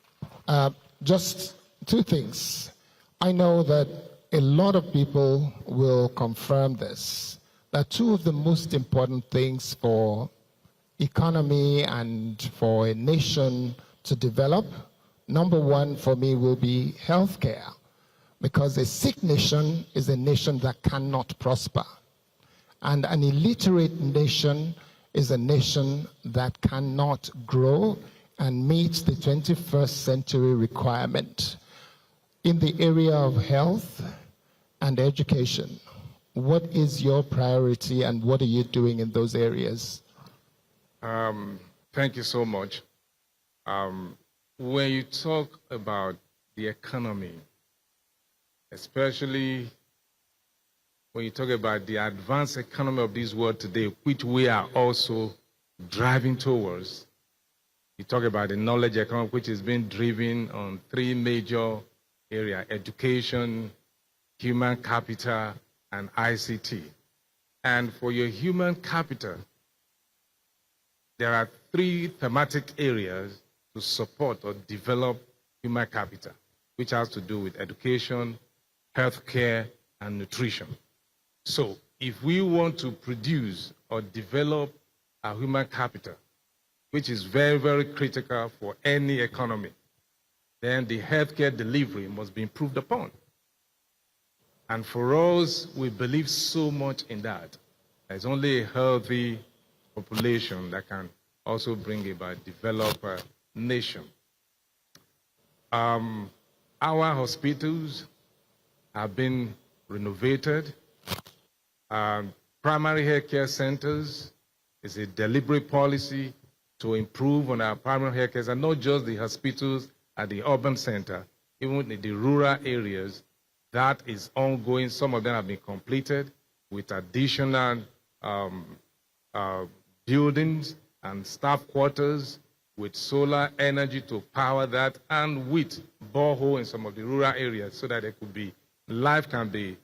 just two things. I know that a lot of people will confirm this, that two of the most important things for economy and for a nation to develop, number one for me will be healthcare, because a sick nation is a nation that cannot prosper. And an illiterate nation is a nation that cannot grow and meet the 21st century requirement. In the area of health and education, what is your priority and what are you doing in those areas? Thank you so much. When you talk about the economy, especially when you talk about the advanced economy of this world today, which we are also driving towards, you talk about the knowledge economy, which is being driven on three major areas: education, human capital, and ICT. And for your human capital, there are three thematic areas to support or develop human capital, which has to do with education, healthcare, and nutrition. So if we want to produce or develop our human capital, which is very, very critical for any economy, then the healthcare delivery must be improved upon. And for us, we believe so much in that. There's only a healthy population that can also bring about develop a nation. Our hospitals have been renovated. Primary health care centers is a deliberate policy to improve on our primary health care, and not just the hospitals at the urban center, even in the rural areas. That is ongoing. Some of them have been completed with additional buildings and staff quarters with solar energy to power that, and with borehole in some of the rural areas, so that there could be life can be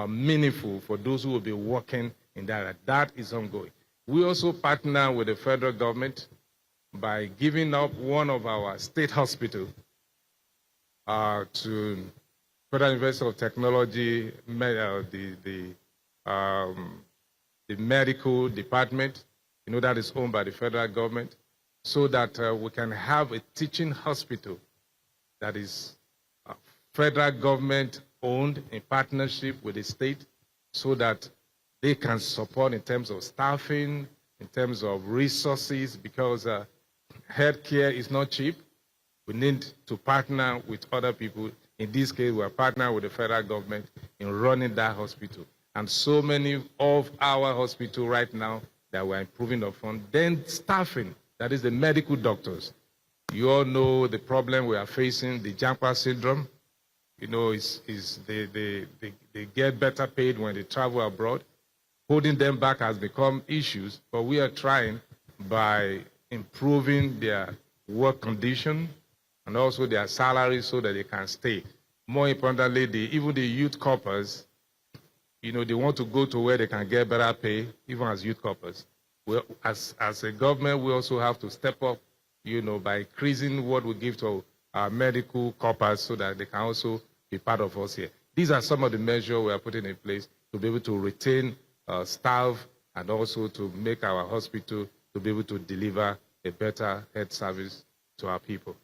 meaningful for those who will be working in that. That is ongoing. We also partner with the federal government by giving up one of our state hospitals to Federal University of Technology, the medical department, that is owned by the federal government, so that we can have a teaching hospital that is federal government owned in partnership with the state, so that they can support in terms of staffing, in terms of resources, because healthcare is not cheap. We need to partner with other people. In this case, we are partnering with the federal government in running that hospital. And so many of our hospitals right now that we're improving upon. Then staffing, that is the medical doctors. You all know the problem we are facing, the Jumper syndrome. They get better paid when they travel abroad. Holding them back has become issues, but we are trying by improving their work condition and also their salaries so that they can stay. More importantly, even the youth corpers, they want to go to where they can get better pay, even as youth corpers. As a government, we also have to step up, by increasing what we give to our medical corpers so that they can also be part of us here. These are some of the measures we are putting in place to be able to retain staff and also to make our hospital to be able to deliver a better health service to our people.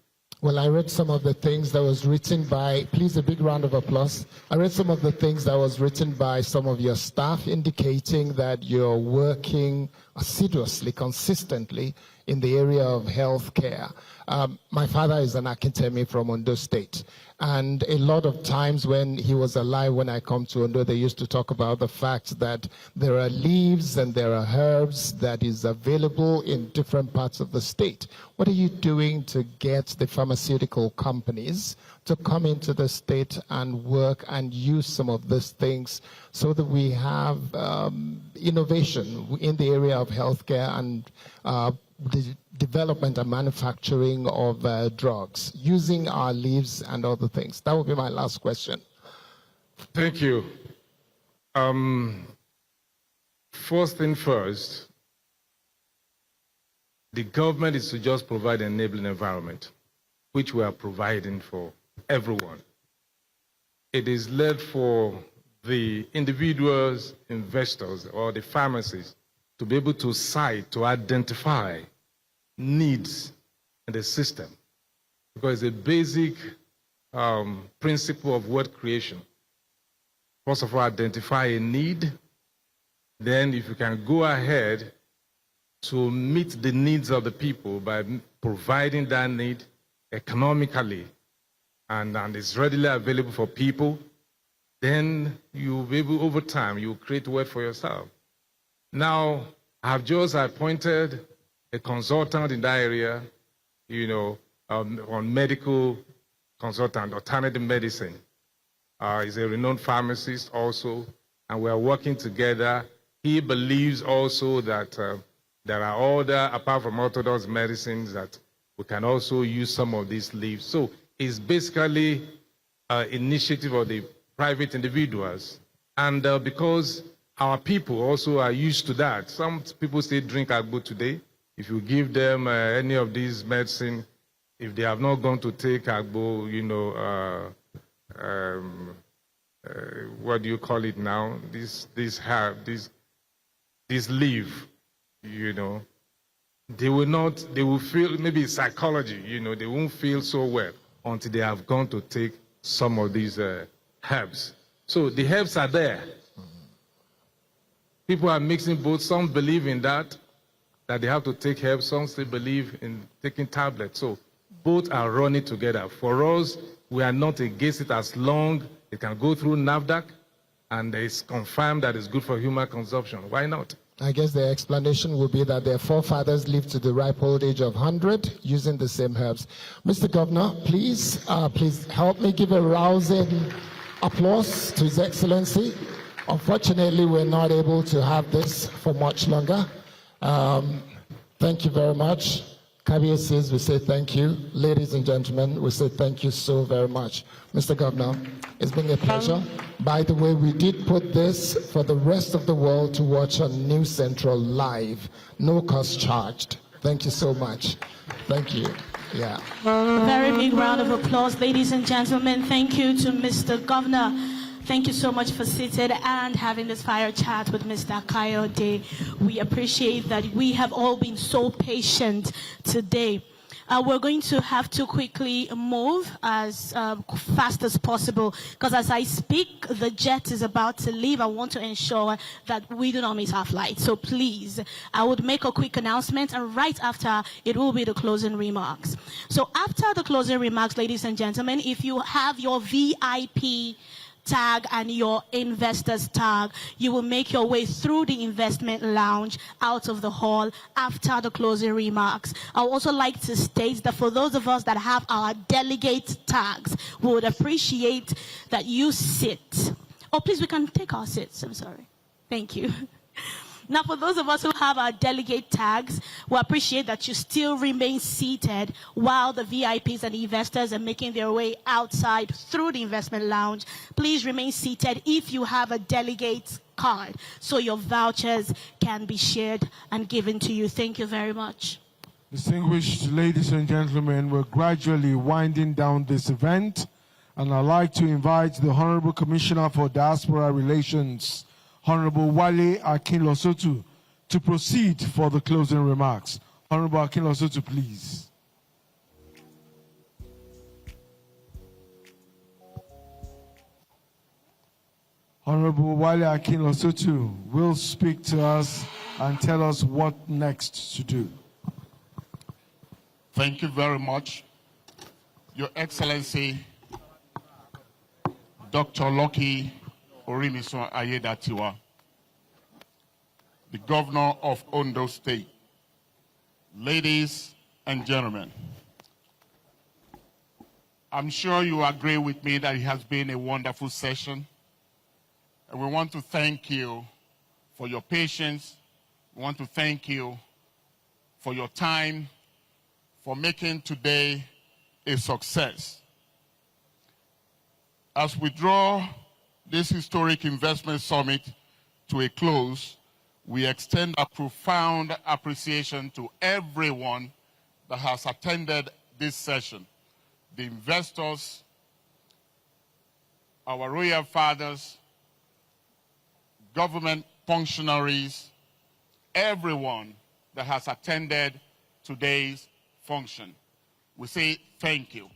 Well, I read some of the things that was written by, please a big round of applause. I read some of the things that was written by some of your staff indicating that you're working assiduously, consistently in the area of healthcare. My father is an Akintemi from Ondo State. And a lot of times when he was alive, when I come to Ondo, they used to talk about the fact that there are leaves and there are herbs that is available in different parts of the state. What are you doing to get the pharmaceutical companies to come into the state and work and use some of these things so that we have innovation in the area of healthcare and the development and manufacturing of drugs, using our leaves and other things? That would be my last question. Thank you. First thing first, the government is to just provide an enabling environment, which we are providing for everyone. It is led for the individuals, investors, or the pharmacists to be able to cite, to identify needs in the system, because it's a basic principle of wealth creation. First of all, identify a need. Then, if you can go ahead to meet the needs of the people by providing that need economically and it's readily available for people, then you'll be able, over time, you'll create wealth for yourself. Now, I've just appointed a consultant in that area, on medical consultant, alternative medicine. He's a renowned pharmacist also, and we are working together. He believes also that there are other, apart from orthodox medicines, that we can also use some of these leaves. So it's basically an initiative of the private individuals. And because our people also are used to that. Some people still drink agbo today. If you give them any of these medicine, if they have not gone to take agbo, what do you call it now? This leaf, they will feel, maybe it's psychology, they won't feel so well until they have gone to take some of these herbs. So the herbs are there. People are mixing both. Some believe in that they have to take herbs. Some still believe in taking tablets. So both are running together. For us, we are not against it as long as it can go through NAFDAC and it's confirmed that it's good for human consumption. Why not? I guess the explanation would be that their forefathers lived to the ripe old age of 100 using the same herbs. Mr. Governor, please help me give a rousing applause to His Excellency. Unfortunately, we're not able to have this for much longer. Thank you very much. Kabiyesi's, we say thank you. Ladies and gentlemen, we say thank you so very much. Mr. Governor, it's been a pleasure. By the way, we did put this for the rest of the world to watch on News Central live. No cost charged. Thank you so much. Thank you. Yeah. A very big round of applause, ladies and gentlemen. Thank you to Mr. Governor. Thank you so much for sitting and having this fire chat with Mr. Aiyedatiwa. We appreciate that we have all been so patient today. We're going to have to quickly move as fast as possible, because as I speak, the jet is about to leave. I want to ensure that we do not miss our flight. So please, I would make a quick announcement, and right after, it will be the closing remarks. So after the closing remarks, ladies and gentlemen, if you have your VIP tag and your investors tag, you will make your way through the investment lounge out of the hall after the closing remarks. I would also like to state that for those of us that have our delegate tags, we would appreciate that you sit. Oh, please, we can take our seats. I'm sorry. Thank you. Now, for those of us who have our delegate tags, we appreciate that you still remain seated while the VIPs and investors are making their way outside through the investment lounge. Please remain seated if you have a delegate card, so your vouchers can be shared and given to you. Thank you very much. Distinguished ladies and gentlemen, we're gradually winding down this event, and I'd like to invite the Honorable Commissioner for Diaspora Relations, Honorable Wale Akinlosotu, to proceed for the closing remarks. Honorable Akinlosotu, please. Honorable Wale Akinlosotu will speak to us and tell us what next to do. Thank you very much. Your Excellency, Dr. Lucky Orimiso Aiyedatiwa, the Governor of Ondo State, ladies and gentlemen, I'm sure you agree with me that it has been a wonderful session. And we want to thank you for your patience. We want to thank you for your time, for making today a success. As we draw this historic investment summit to a close, we extend our profound appreciation to everyone that has attended this session. The investors, our royal fathers, government functionaries, everyone that has attended today's function. We say thank you.